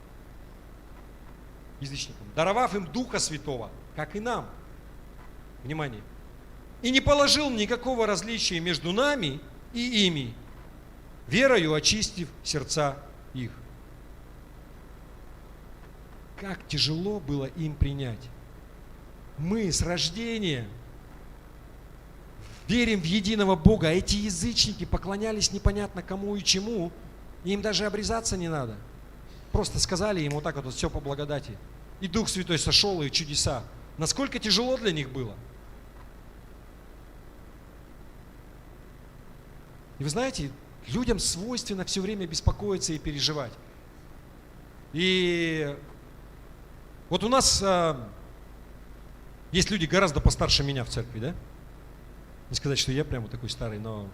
язычникам, даровав им Духа Святого, как и нам». Внимание. «И не положил никакого различия между нами и ими, верою очистив сердца их». Как тяжело было им принять. Мы с рождения верим в единого Бога, а эти язычники поклонялись непонятно кому и чему, и им даже обрезаться не надо. Просто сказали им вот так вот все по благодати. И Дух Святой сошел, и чудеса. Насколько тяжело для них было. И вы знаете, людям свойственно все время беспокоиться и переживать. И вот у нас есть люди гораздо постарше меня в церкви, да? Не сказать, что я прямо такой старый, но,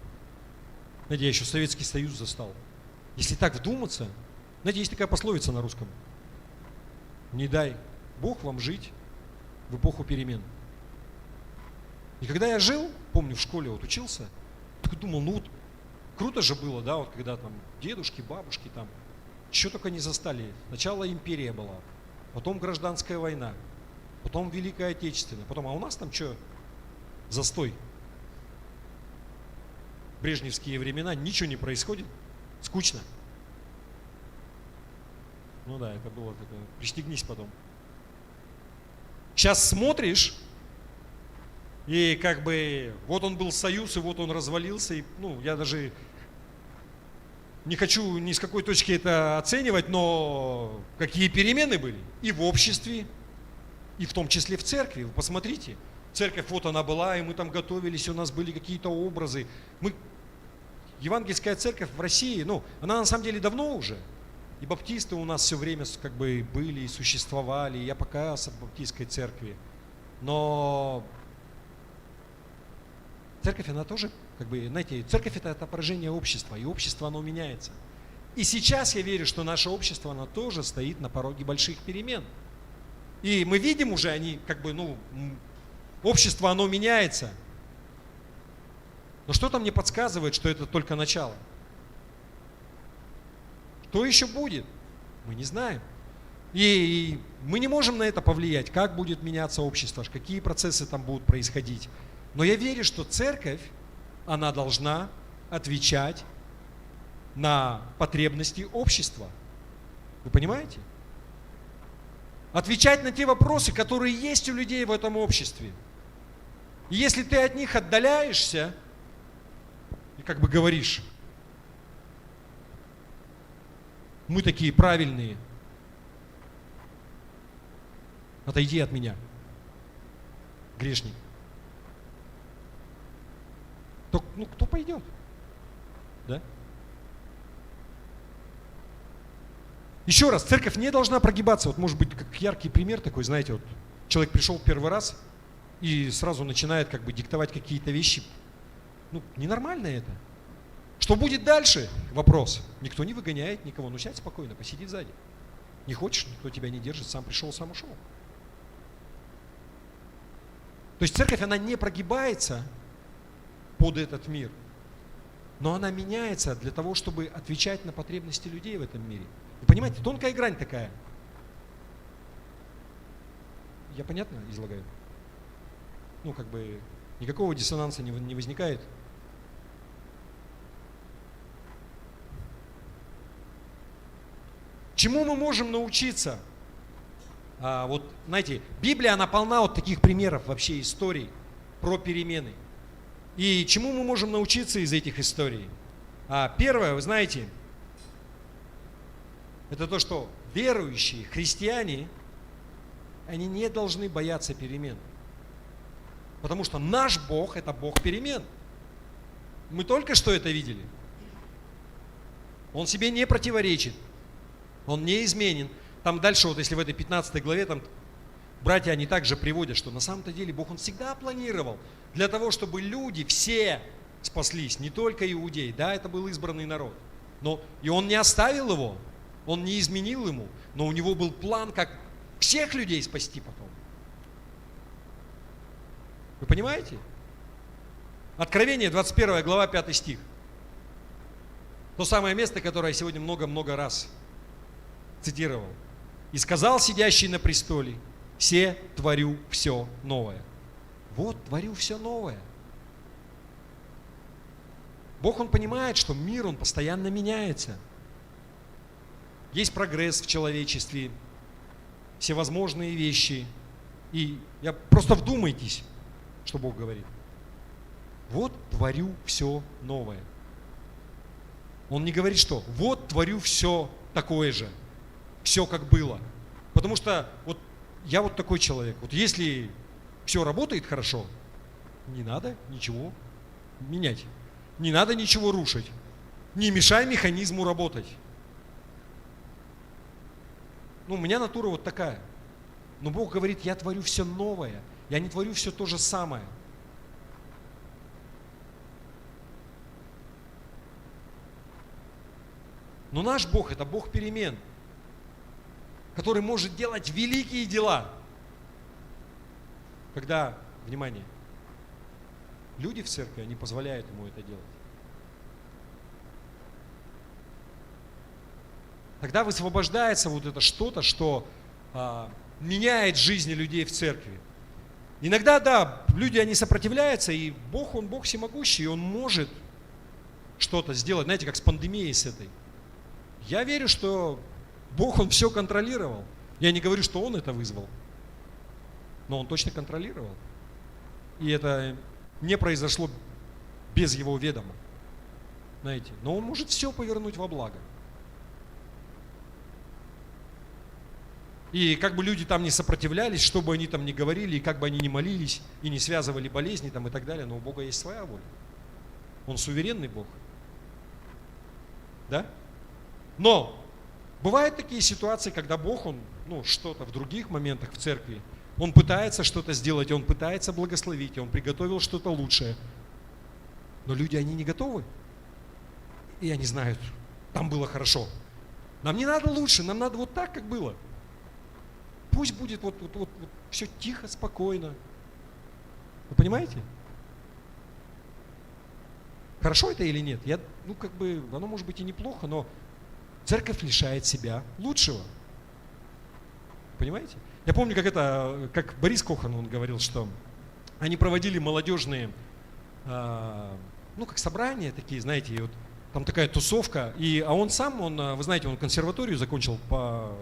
знаете, я еще Советский Союз застал. Если так вдуматься, знаете, есть такая пословица на русском. Не дай Бог вам жить в эпоху перемен. И когда я жил, помню, в школе вот учился, так думал, ну вот круто же было, да, вот когда там дедушки, бабушки там, что только не застали. Сначала империя была, потом гражданская война, потом Великая Отечественная, потом, а у нас там что? Застой. Брежневские времена, ничего не происходит, скучно. Ну да, это было такое, пристегнись потом. Сейчас смотришь, и как бы вот он был союз, и вот он развалился, и ну, я даже не хочу ни с какой точки это оценивать, но какие перемены были и в обществе, и в том числе в церкви. Вы посмотрите, церковь вот она была, и мы там готовились, у нас были какие-то образы. Евангельская церковь в России, ну, она на самом деле давно уже. И баптисты у нас все время как бы были и существовали, и я покаялся в баптистской церкви. Но церковь, она тоже, как бы, знаете, церковь это отображение общества, и общество, оно меняется. И сейчас я верю, что наше общество, оно тоже стоит на пороге больших перемен. И мы видим уже, они, как бы, ну, общество, оно меняется. Но что-то мне подсказывает, что это только начало. Что еще будет? Мы не знаем. И мы не можем на это повлиять, как будет меняться общество, какие процессы там будут происходить. Но я верю, что церковь, она должна отвечать на потребности общества. Вы понимаете? Отвечать на те вопросы, которые есть у людей в этом обществе. И если ты от них отдаляешься и как бы говоришь, мы такие правильные, отойди от меня, грешник, то ну, кто пойдет? Да? Еще раз, церковь не должна прогибаться. Вот может быть как яркий пример такой, знаете, вот человек пришел первый раз и сразу начинает как бы диктовать какие-то вещи. Ну, ненормально это. Что будет дальше? Вопрос. Никто не выгоняет никого. Ну, сядь спокойно, посиди сзади. Не хочешь, никто тебя не держит, сам пришел, сам ушел. То есть церковь, она не прогибается под этот мир, но она меняется для того, чтобы отвечать на потребности людей в этом мире. Вы понимаете, тонкая грань такая. Я понятно излагаю? Ну, как бы никакого диссонанса не возникает. Чему мы можем научиться? Вот, знаете, Библия, она полна вот таких примеров вообще историй про перемены. И чему мы можем научиться из этих историй? Первое, вы знаете, это то, что верующие христиане, они не должны бояться перемен. Потому что наш Бог – это Бог перемен. Мы только что это видели. Он себе не противоречит. Он не изменен. Там дальше, вот если в этой 15 главе, там братья, они также приводят, что на самом-то деле Бог, Он всегда планировал для того, чтобы люди все спаслись, не только иудеи. Да, это был избранный народ. Но и Он не оставил его, Он не изменил ему, но у Него был план, как всех людей спасти потом. Вы понимаете? Откровение, 21 глава, 5 стих. То самое место, которое я сегодня много-много раз цитировал. «И сказал сидящий на престоле, се творю все новое». Вот, творю все новое. Бог, Он понимает, что мир, он постоянно меняется. Есть прогресс в человечестве, всевозможные вещи. И просто вдумайтесь, что Бог говорит. Вот творю все новое. Он не говорит, что вот творю все такое же, все как было. Потому что вот я вот такой человек. Вот если все работает хорошо, не надо ничего менять. Не надо ничего рушить. Не мешай механизму работать. Ну, у меня натура вот такая. Но Бог говорит, я творю все новое. Я не творю все то же самое. Но наш Бог – это Бог перемен, который может делать великие дела. Когда, внимание, люди в церкви, они позволяют Ему это делать. Тогда высвобождается вот это что-то, что меняет жизни людей в церкви. Иногда, да, люди, они сопротивляются, и Бог, Он Бог всемогущий, и Он может что-то сделать, знаете, как с пандемией с этой. Я верю, что Бог, Он все контролировал. Я не говорю, что Он это вызвал, но Он точно контролировал. И это не произошло без Его ведома, знаете. Но Он может все повернуть во благо. И как бы люди там не сопротивлялись, что бы они там ни говорили, и как бы они ни молились, и не связывали болезни там и так далее, но у Бога есть своя воля. Он суверенный Бог. Да? Но бывают такие ситуации, когда Бог, Он, что-то в других моментах в церкви, Он пытается что-то сделать, Он пытается благословить, Он приготовил что-то лучшее. Но люди, они не готовы. И они знают, там было хорошо. Нам не надо лучше, нам надо вот так, как было. Пусть будет вот все тихо, спокойно. Вы понимаете? Хорошо это или нет? Оно может быть и неплохо, но церковь лишает себя лучшего. Понимаете? Я помню, как Борис Кохан, он говорил, что они проводили молодежные, как собрания такие, знаете, и вот там такая тусовка, а он сам, вы знаете, он консерваторию закончил по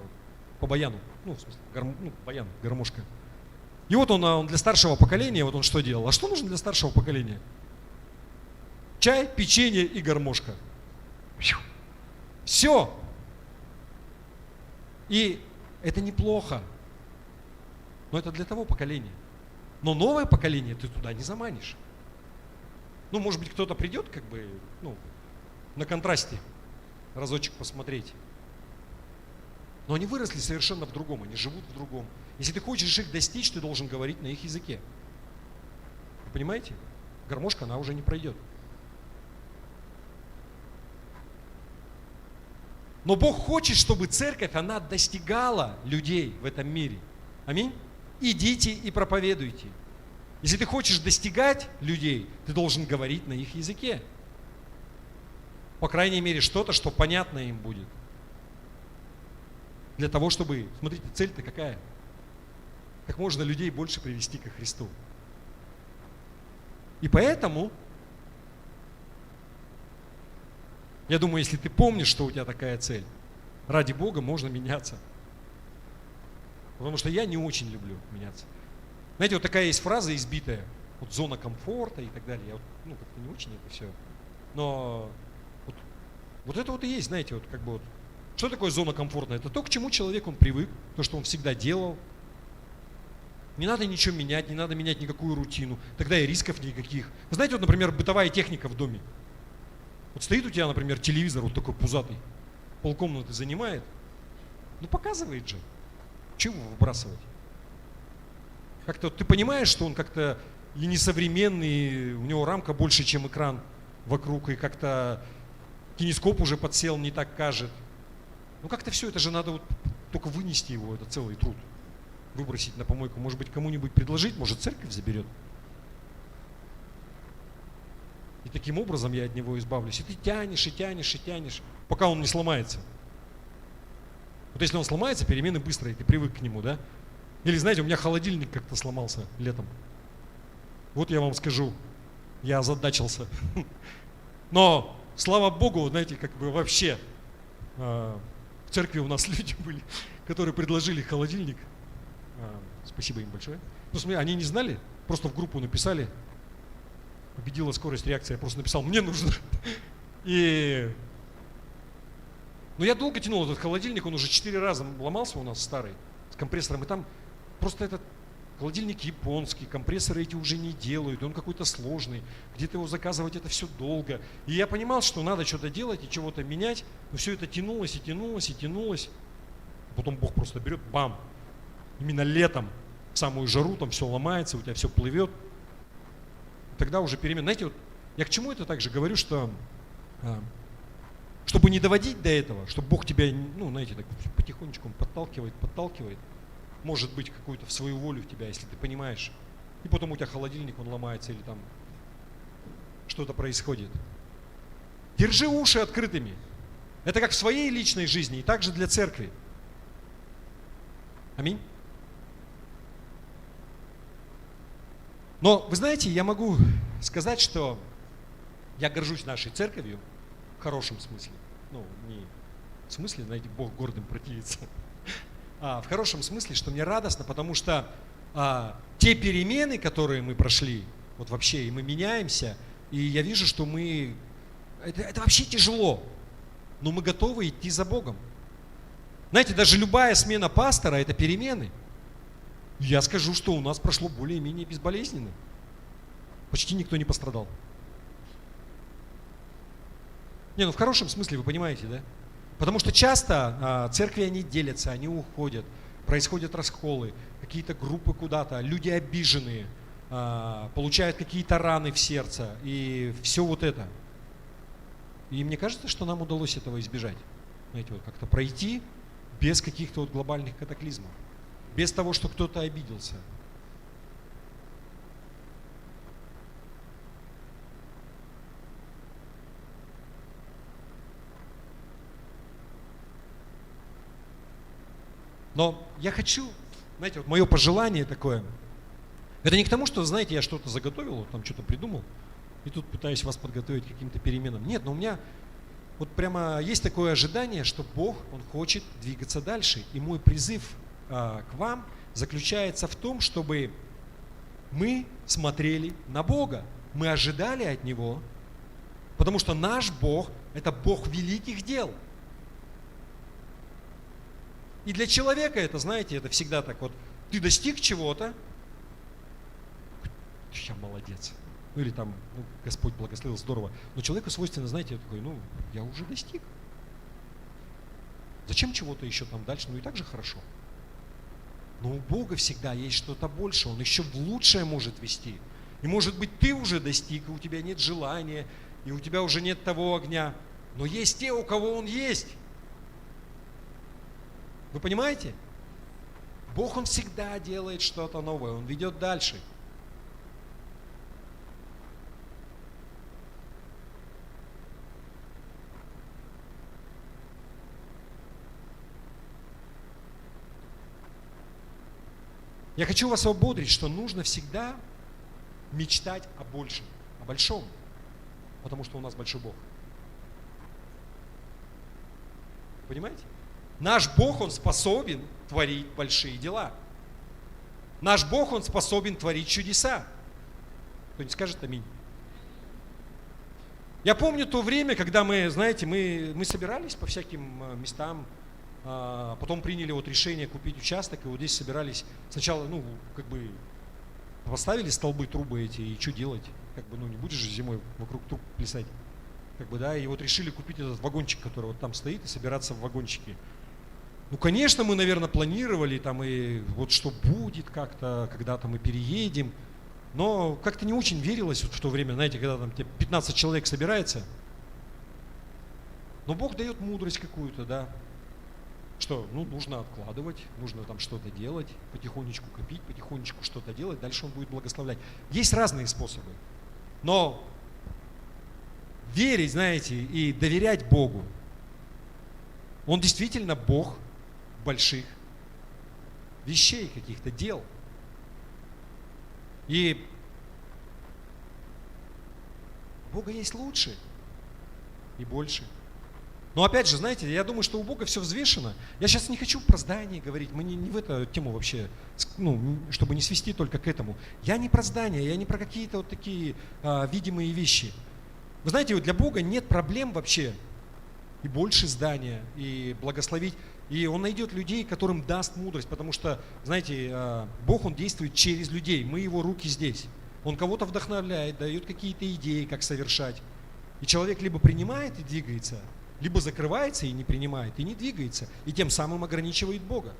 баяну, в смысле, баян, гармошка. И вот он для старшего поколения, вот он что делал? А что нужно для старшего поколения? Чай, печенье и гармошка. Все. И это неплохо. Но это для того поколения. Но новое поколение ты туда не заманишь. Может быть, кто-то придет, на контрасте разочек посмотреть. Но они выросли совершенно в другом, они живут в другом. Если ты хочешь их достичь, ты должен говорить на их языке. Вы понимаете? Гармошка, она уже не пройдет. Но Бог хочет, чтобы церковь, она достигала людей в этом мире. Аминь. Идите и проповедуйте. Если ты хочешь достигать людей, ты должен говорить на их языке. По крайней мере, что-то, что понятно им будет. Для того, чтобы, смотрите, цель-то какая? Как можно людей больше привести ко Христу. И поэтому, я думаю, если ты помнишь, что у тебя такая цель, ради Бога можно меняться. Потому что я не очень люблю меняться. Знаете, вот такая есть фраза избитая, вот зона комфорта и так далее. Я вот, как-то не очень это все. Но вот это вот и есть, знаете, вот как бы вот. Что такое зона комфорта? Это то, к чему человек он привык, то, что он всегда делал. Не надо ничего менять, не надо менять никакую рутину. Тогда и рисков никаких. Вы знаете, вот, например, бытовая техника в доме. Вот стоит у тебя, например, телевизор вот такой пузатый, полкомнаты занимает. Показывает же. Чего выбрасывать? Как-то вот ты понимаешь, что он как-то и несовременный, у него рамка больше, чем экран вокруг, и как-то кинескоп уже подсел, не так кажет. Как-то все это же надо вот только вынести его, это целый труд. Выбросить на помойку, может быть, кому-нибудь предложить, может, церковь заберет. И таким образом я от него избавлюсь. И ты тянешь, и тянешь, и тянешь, пока он не сломается. Вот если он сломается, перемены быстрые, ты привык к нему, да? Или, знаете, у меня холодильник как-то сломался летом. Вот я вам скажу, я озадачился. Но, слава Богу, знаете, как бы вообще в церкви у нас люди были, которые предложили холодильник. Спасибо им большое. Смотри, они не знали, просто в группу написали. Победила скорость реакции, я просто написал, мне нужно. Но я долго тянул этот холодильник, он уже 4 раза ломался у нас старый, с компрессором. И там просто этот холодильник японский, компрессоры эти уже не делают, он какой-то сложный, где-то его заказывать это все долго. И я понимал, что надо что-то делать и чего-то менять, но все это тянулось и тянулось и тянулось. Потом Бог просто берет, бам, именно летом, в самую жару, там все ломается, у тебя все плывет. Тогда уже перемен. Знаете, вот я к чему это также говорю, что чтобы не доводить до этого, чтобы Бог тебя, знаете, так потихонечку подталкивает, может быть, какую-то в свою волю в тебя, если ты понимаешь. И потом у тебя холодильник, он ломается, или там что-то происходит. Держи уши открытыми. Это как в своей личной жизни, и также для церкви. Аминь. Но, вы знаете, я могу сказать, что я горжусь нашей церковью в хорошем смысле. Не в смысле, знаете, Бог гордым противится. А в хорошем смысле, что мне радостно, потому что те перемены, которые мы прошли, вот вообще, и мы меняемся, и я вижу, что это вообще тяжело, но мы готовы идти за Богом. Знаете, даже любая смена пастора – это перемены. Я скажу, что у нас прошло более-менее безболезненно. Почти никто не пострадал. В хорошем смысле, вы понимаете, да? Потому что часто церкви, они делятся, они уходят, происходят расколы, какие-то группы куда-то, люди обиженные, получают какие-то раны в сердце, и все вот это. И мне кажется, что нам удалось этого избежать. Знаете, вот как-то пройти без каких-то вот глобальных катаклизмов, без того, что кто-то обиделся. Но я хочу, знаете, вот мое пожелание такое, это не к тому, что, знаете, я что-то заготовил, вот там что-то придумал, и тут пытаюсь вас подготовить к каким-то переменам. Нет, но у меня вот прямо есть такое ожидание, что Бог, Он хочет двигаться дальше. И мой призыв к вам заключается в том, чтобы мы смотрели на Бога, мы ожидали от Него, потому что наш Бог – это Бог великих дел. И для человека это, знаете, это всегда так вот, ты достиг чего-то, я молодец. Или там, Господь благословил, здорово. Но человеку свойственно, знаете, я такой, я уже достиг. Зачем чего-то еще там дальше? И так же хорошо. Но у Бога всегда есть что-то больше, Он еще в лучшее может вести. И может быть ты уже достиг, и у тебя нет желания, и у тебя уже нет того огня. Но есть те, у кого он есть. Вы понимаете? Бог, Он всегда делает что-то новое, Он ведет дальше. Я хочу вас ободрить, что нужно всегда мечтать о большем, о большом, потому что у нас большой Бог. Понимаете? Наш Бог, Он способен творить большие дела. Наш Бог, Он способен творить чудеса. Кто-нибудь скажет аминь? Я помню то время, когда мы, знаете, мы собирались по всяким местам, потом приняли вот решение купить участок, и вот здесь собирались сначала, поставили столбы, трубы эти, и что делать? Не будешь же зимой вокруг труб плясать. И вот решили купить этот вагончик, который вот там стоит, и собираться в вагончике. Конечно, мы, наверное, планировали там и вот что будет как-то, когда-то мы переедем, но как-то не очень верилось вот в то время, знаете, когда там 15 человек собирается. Но Бог дает мудрость какую-то, да, что, нужно откладывать, нужно там что-то делать, потихонечку копить, потихонечку что-то делать, дальше Он будет благословлять. Есть разные способы, но верить, знаете, и доверять Богу, Он действительно Бог больших вещей, каких-то дел. И у Бога есть лучше и больше. Но опять же, знаете, я думаю, что у Бога все взвешено. Я сейчас не хочу про здание говорить, мы не в эту тему вообще, чтобы не свести только к этому. Я не про здание, я не про какие-то вот такие видимые вещи. Вы знаете, для Бога нет проблем вообще и больше здания, и благословить. И Он найдет людей, которым даст мудрость, потому что, знаете, Бог, Он действует через людей, мы Его руки здесь. Он кого-то вдохновляет, дает какие-то идеи, как совершать. И человек либо принимает и двигается, либо закрывается и не принимает, и не двигается, и тем самым ограничивает Бога.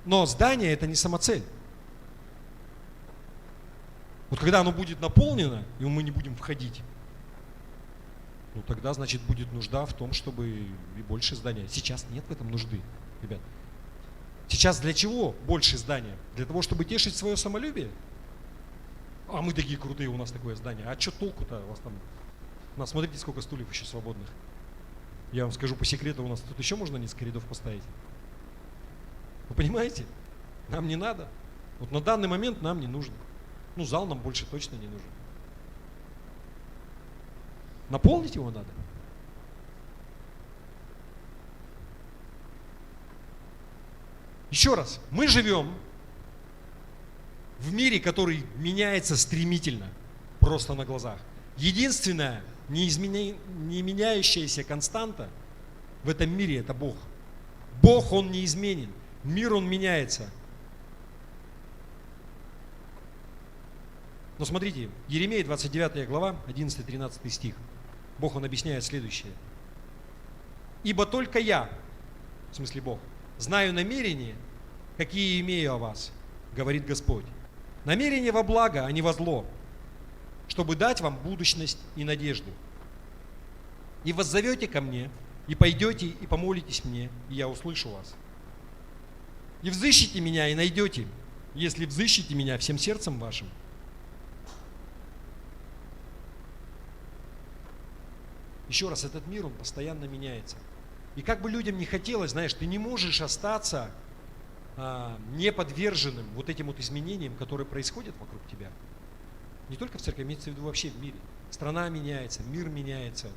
Но здание – это не самоцель. Вот когда оно будет наполнено, и мы не будем входить, тогда, значит, будет нужда в том, чтобы и больше здания. Сейчас нет в этом нужды, ребят. Сейчас для чего больше здания? Для того, чтобы тешить свое самолюбие? А мы такие крутые, у нас такое здание. А что толку-то у вас там? Смотрите, сколько стульев еще свободных. Я вам скажу по секрету, у нас тут еще можно несколько рядов поставить. Вы понимаете? Нам не надо. Вот на данный момент нам не нужно. Зал нам больше точно не нужен. Наполнить его надо. Еще раз, мы живем в мире, который меняется стремительно, просто на глазах. Единственная не меняющаяся константа в этом мире – это Бог. Бог, Он неизменен. Мир, он меняется. Но смотрите, Иеремия 29 глава, 11-13 стих. Бог, Он объясняет следующее. «Ибо только я, в смысле Бог, знаю намерения, какие имею о вас, говорит Господь. Намерения во благо, а не во зло, чтобы дать вам будущность и надежду. И воззовете ко мне, и пойдете, и помолитесь мне, и я услышу вас. И взыщите меня, и найдете, если взыщите меня всем сердцем вашим». Еще раз, этот мир, он постоянно меняется. И как бы людям не хотелось, знаешь, ты не можешь остаться неподверженным вот этим вот изменениям, которые происходят вокруг тебя. Не только в церкви, имеется в виду вообще в мире. Страна меняется, мир меняется.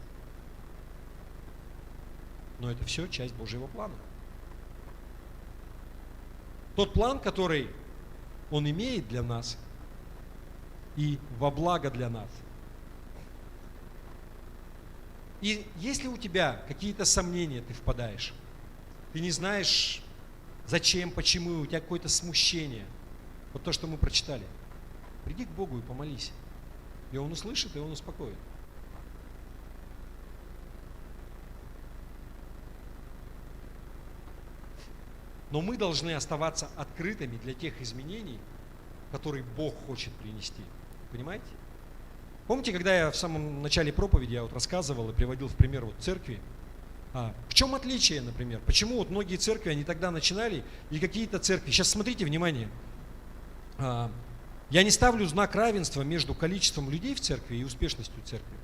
Но это все часть Божьего плана. Тот план, который Он имеет для нас и во благо для нас. И если у тебя какие-то сомнения, ты впадаешь, ты не знаешь, зачем, почему, у тебя какое-то смущение, вот то, что мы прочитали, приди к Богу и помолись. И Он услышит, и Он успокоит. Но мы должны оставаться открытыми для тех изменений, которые Бог хочет принести. Понимаете? Помните, когда я в самом начале проповеди я вот рассказывал и приводил в пример вот церкви, В чем отличие, например? Почему вот многие церкви, они тогда начинали, и какие-то церкви. Сейчас смотрите, внимание. Я не ставлю знак равенства между количеством людей в церкви и успешностью церкви.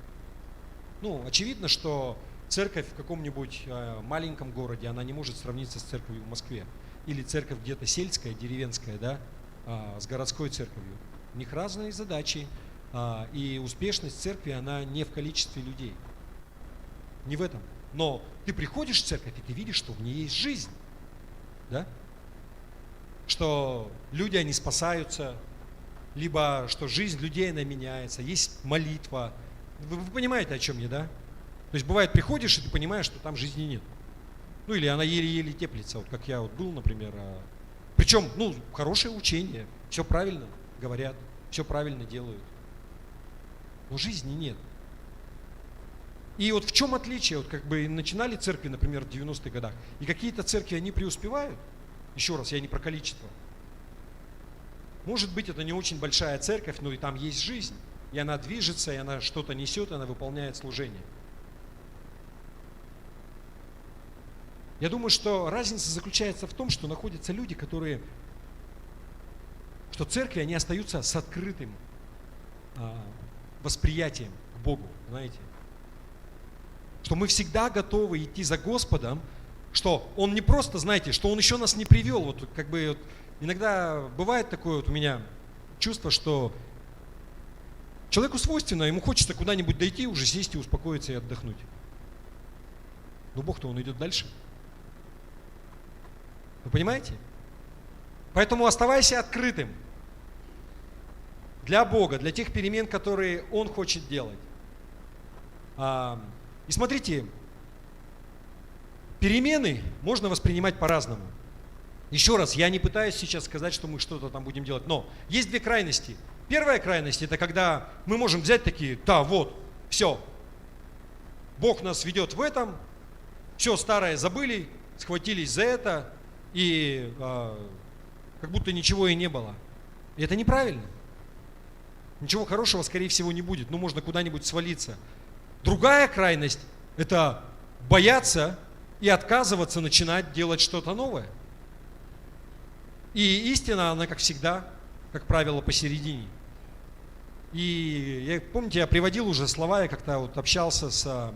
Ну, очевидно, что церковь в каком-нибудь маленьком городе, она не может сравниться с церковью в Москве. Или церковь где-то сельская, деревенская, да, с городской церковью. У них разные задачи. И успешность церкви, она не в количестве людей. Не в этом. Но ты приходишь в церковь, и ты видишь, что в ней есть жизнь. Да? Что люди, они спасаются, либо что жизнь людей, она меняется, есть молитва. Вы понимаете, о чем я, да? То есть бывает, приходишь, и ты понимаешь, что там жизни нет. Ну или она еле-еле теплится, вот как я вот был, например. Причем, ну, хорошее учение, все правильно говорят, все правильно делают. Но жизни нет. И вот в чем отличие, вот как бы начинали церкви, например, в 90-х годах, и какие-то церкви, они преуспевают, еще раз, я не про количество. Может быть, это не очень большая церковь, но и там есть жизнь, и она движется, и она что-то несет, и она выполняет служение. Я думаю, что разница заключается в том, что находятся люди, которые, что церкви, они остаются с открытым восприятием к Богу, знаете. Что мы всегда готовы идти за Господом, что Он не просто, знаете, что Он еще нас не привел. Вот как бы вот, иногда бывает такое вот у меня чувство, что человеку свойственно, ему хочется куда-нибудь дойти, уже сесть и успокоиться и отдохнуть. Но Бог-то Он идет дальше. Вы понимаете? Поэтому оставайся открытым для Бога, для тех перемен, которые Он хочет делать. И смотрите, перемены можно воспринимать по-разному. Еще раз, я не пытаюсь сейчас сказать, что мы что-то там будем делать, но есть две крайности. Первая крайность – это когда мы можем взять такие, да, вот, все, Бог нас ведет в этом, все старое забыли, схватились за это, и как будто ничего и не было. И это неправильно. Ничего хорошего, скорее всего, не будет, но можно куда-нибудь свалиться. Другая крайность – это бояться и отказываться начинать делать что-то новое. И истина, она, как всегда, как правило, посередине. И помните, я приводил уже слова, я как-то вот общался с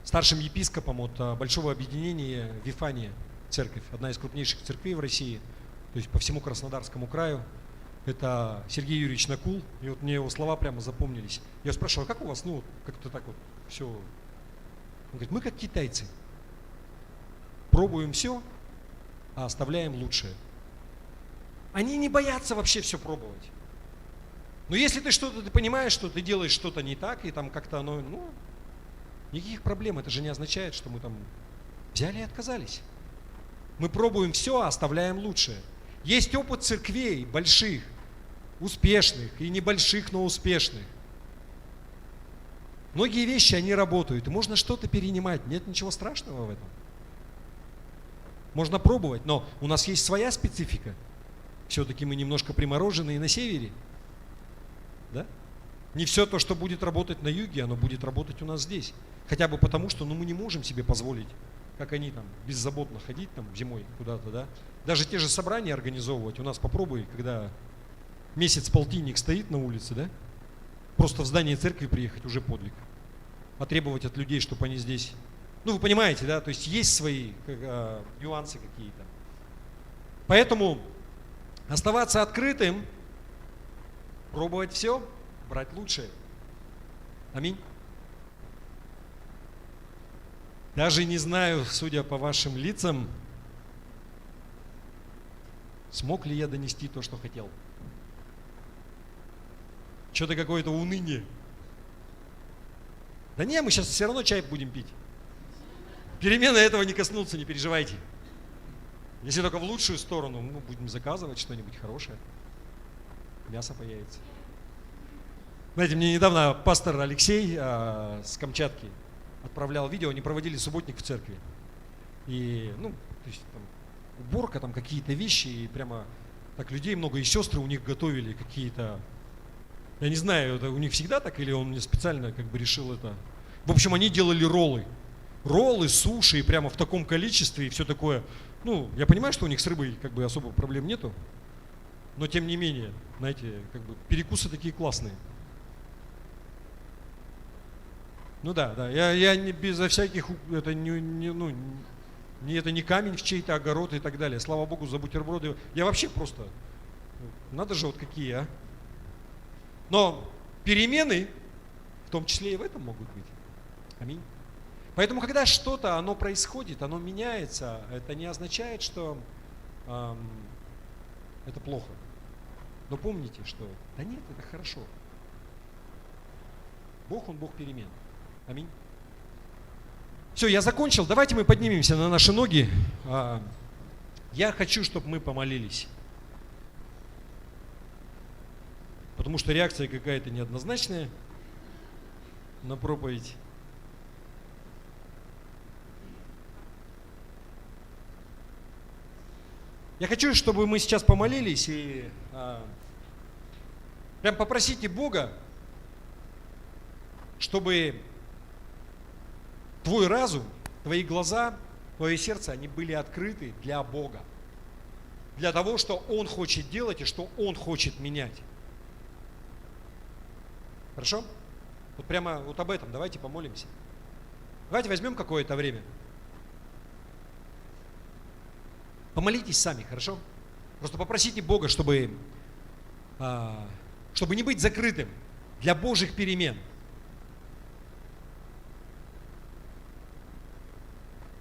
старшим епископом от Большого объединения Вифания церковь, одна из крупнейших церквей в России, то есть по всему Краснодарскому краю. Это Сергей Юрьевич Накул, и вот мне его слова прямо запомнились. Я спрашивал, как у вас, ну, как-то так вот все. Он говорит, мы как китайцы, пробуем все, а оставляем лучшее. Они не боятся вообще все пробовать. Но если ты что-то, ты понимаешь, что ты делаешь что-то не так, и там как-то оно, ну, никаких проблем, это же не означает, что мы там взяли и отказались. Мы пробуем все, а оставляем лучшее. Есть опыт церквей больших, успешных и небольших, но успешных. Многие вещи, они работают, и можно что-то перенимать, нет ничего страшного в этом. Можно пробовать, но у нас есть своя специфика. Все-таки мы немножко примороженные на севере. Да? Не все то, что будет работать на юге, оно будет работать у нас здесь. Хотя бы потому, что мы не можем себе позволить, как они там беззаботно ходить там зимой куда-то, да. Даже те же собрания организовывать. У нас попробуй, когда месяц-полтинник стоит на улице, да, просто в здание церкви приехать уже подвиг. А требовать от людей, чтобы они здесь, ну вы понимаете, да, то есть есть свои нюансы какие-то. Поэтому оставаться открытым, пробовать все, брать лучшее. Аминь. Даже не знаю, судя по вашим лицам, смог ли я донести то, что хотел. Что-то какое-то уныние. Да не, мы сейчас все равно чай будем пить. Перемены этого не коснутся, не переживайте. Если только в лучшую сторону, мы будем заказывать что-нибудь хорошее. Мясо появится. Знаете, мне недавно пастор Алексей с Камчатки отправлял видео, они проводили субботник в церкви. И, ну, то есть там уборка, там какие-то вещи, и прямо так людей много, и сестры у них готовили какие-то, я не знаю, это у них всегда так, или он мне специально как бы решил это. В общем, они делали роллы. роллы, суши, и прямо в таком количестве, и все такое. Ну, я понимаю, что у них с рыбой как бы особо проблем нету, но тем не менее, знаете, как бы перекусы такие классные. Ну да, я не безо всяких, это это не камень в чей-то огород и так далее. Слава Богу за бутерброды. Я вообще просто, надо же вот какие, а. Но перемены, в том числе и в этом могут быть. Аминь. Поэтому, когда что-то, оно происходит, оно меняется, это не означает, что это плохо. Но помните, что да нет, это хорошо. Бог, Он Бог перемен. Аминь. Все, я закончил. Давайте мы поднимемся на наши ноги. Я хочу, чтобы мы помолились. Потому что реакция какая-то неоднозначная на проповедь. Я хочу, чтобы мы сейчас помолились и прям попросите Бога, чтобы твой разум, твои глаза, твое сердце, они были открыты для Бога. Для того, что Он хочет делать и что Он хочет менять. Хорошо? Вот прямо вот об этом давайте помолимся. Давайте возьмем какое-то время. Помолитесь сами, хорошо? Просто попросите Бога, чтобы не быть закрытым для Божьих перемен.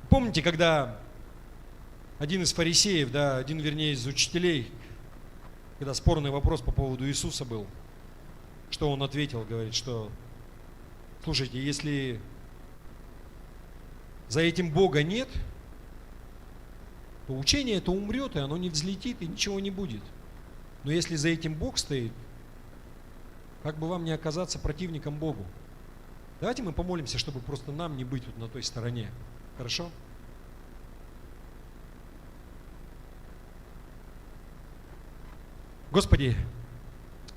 Помните, когда один из фарисеев, один, вернее, из учителей, когда спорный вопрос по поводу Иисуса был, что он ответил, говорит, что, слушайте, если за этим Бога нет, то учение это умрет, и оно не взлетит, и ничего не будет. Но если за этим Бог стоит, как бы вам не оказаться противником Богу? Давайте мы помолимся, чтобы просто нам не быть вот на той стороне. Хорошо? Господи,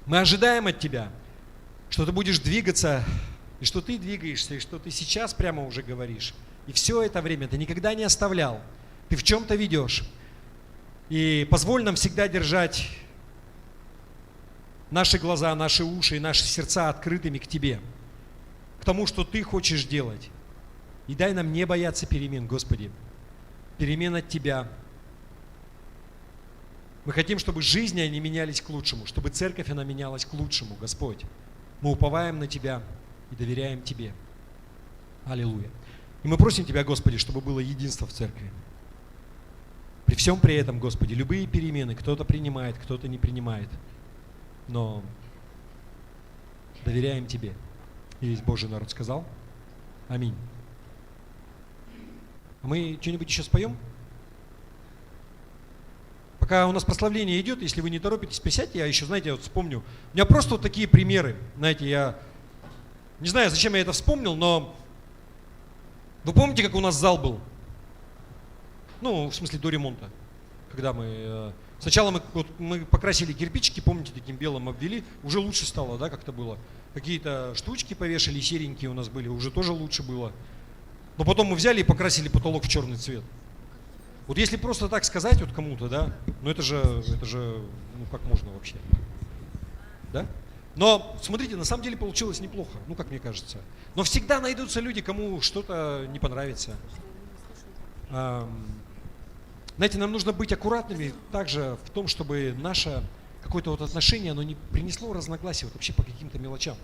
мы ожидаем от Тебя, что Ты будешь двигаться, и что Ты двигаешься, и что Ты сейчас прямо уже говоришь. И все это время Ты никогда не оставлял. Ты в чем-то ведешь. И позволь нам всегда держать наши глаза, наши уши и наши сердца открытыми к Тебе, к тому, что Ты хочешь делать. И дай нам не бояться перемен, Господи. Перемен от Тебя. Мы хотим, чтобы жизни они менялись к лучшему, чтобы церковь она менялась к лучшему, Господь. Мы уповаем на Тебя и доверяем Тебе. Аллилуйя. И мы просим Тебя, Господи, чтобы было единство в церкви. При всем при этом, Господи, любые перемены кто-то принимает, кто-то не принимает. Но доверяем Тебе. И весь Божий народ сказал. Аминь. А мы что-нибудь еще споем? Пока у нас прославление идет, если вы не торопитесь, присядьте, я еще, знаете, вот вспомню. У меня просто вот такие примеры. Знаете, я не знаю, зачем я это вспомнил, но вы помните, как у нас зал был? Ну, в смысле, до ремонта. Когда мы... Сначала мы покрасили кирпичики, помните, таким белым обвели. Уже лучше стало, да, как-то было. Какие-то штучки повешали, серенькие у нас были, уже тоже лучше было. Но потом мы взяли и покрасили потолок в черный цвет. Вот если просто так сказать вот кому-то, да, ну это же, ну как можно вообще, да? Но, смотрите, на самом деле получилось неплохо, ну как мне кажется. Но всегда найдутся люди, кому что-то не понравится. Знаете, нам нужно быть аккуратными также в том, чтобы наше какое-то вот отношение, оно не принесло разногласия вот вообще по каким-то мелочам.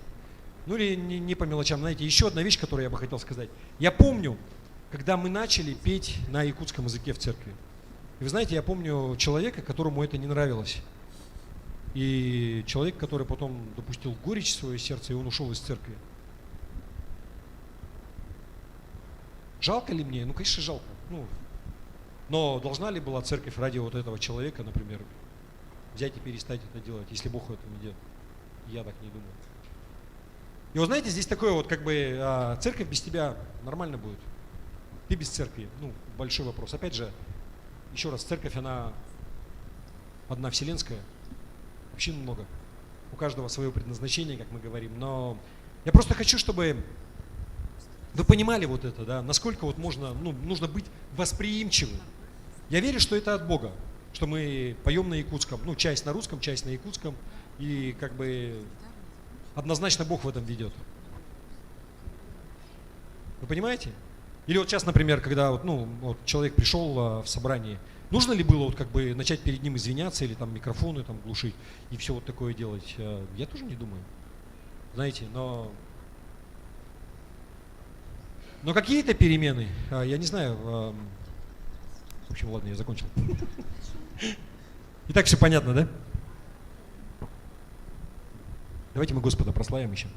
Ну или не по мелочам. Знаете, еще одна вещь, которую я бы хотел сказать. Я помню, когда мы начали петь на якутском языке в церкви. И вы знаете, я помню человека, которому это не нравилось. И человек, который потом допустил горечь в свое сердце, и он ушел из церкви. Жалко ли мне? Ну, конечно, жалко. Но должна ли была церковь ради вот этого человека, например, взять и перестать это делать, если Бог этого не делает? Я так не думаю. И вот знаете, здесь такое вот как бы церковь без тебя нормально будет. Ты без церкви, большой вопрос. Опять же, еще раз, церковь, она одна вселенская, общин много. У каждого свое предназначение, как мы говорим. Но я просто хочу, чтобы Вы понимали вот это, да? Насколько вот можно, нужно быть восприимчивым. Я верю, что это от Бога, что мы поем на якутском, часть на русском, часть на якутском, и как бы однозначно Бог в этом ведет. Вы понимаете? Или вот сейчас, например, когда вот человек пришел в собрание, нужно ли было вот как бы начать перед ним извиняться или там микрофоны там глушить и все вот такое делать? Я тоже не думаю. Знаете, но какие-то перемены, я не знаю, в общем, ладно, я закончил. И так все понятно, да? Давайте мы Господа прославим еще.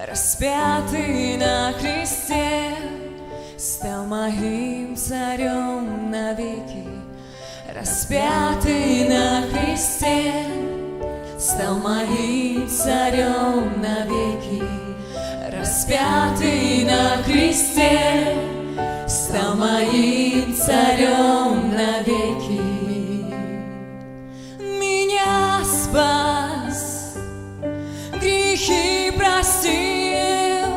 Распятый на кресте, стал моим царем навеки. Распятый на кресте, стал моим царем навеки. Распятый на кресте, стал моим царем навеки. Меня спас, грехи простил,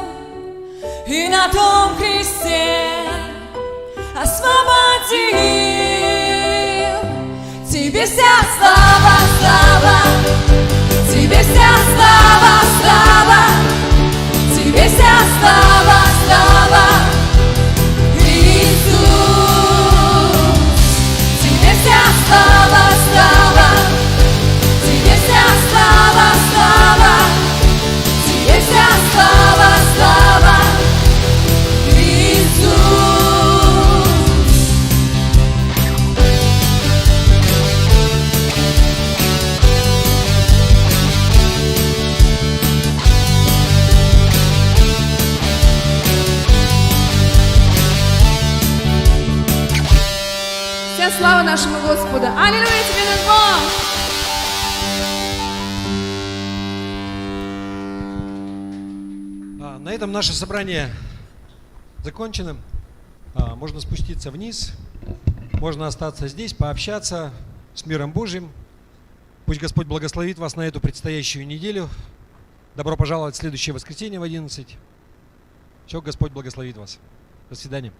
и на том кресте освободил. Тебе вся слава, слава, тебе вся слава, слава, тебе вся слава, слава, Иисус. Тебе вся слава, слава, тебе вся слава, слава, тебе вся слава, слава, Иисус. Вся слава нашему Господу. Аллилуйя тебе, наш Бог! На этом наше собрание закончено. Можно спуститься вниз, можно остаться здесь, пообщаться с миром Божьим. Пусть Господь благословит вас на эту предстоящую неделю. Добро пожаловать в следующее воскресенье в 11. Все, Господь благословит вас. До свидания.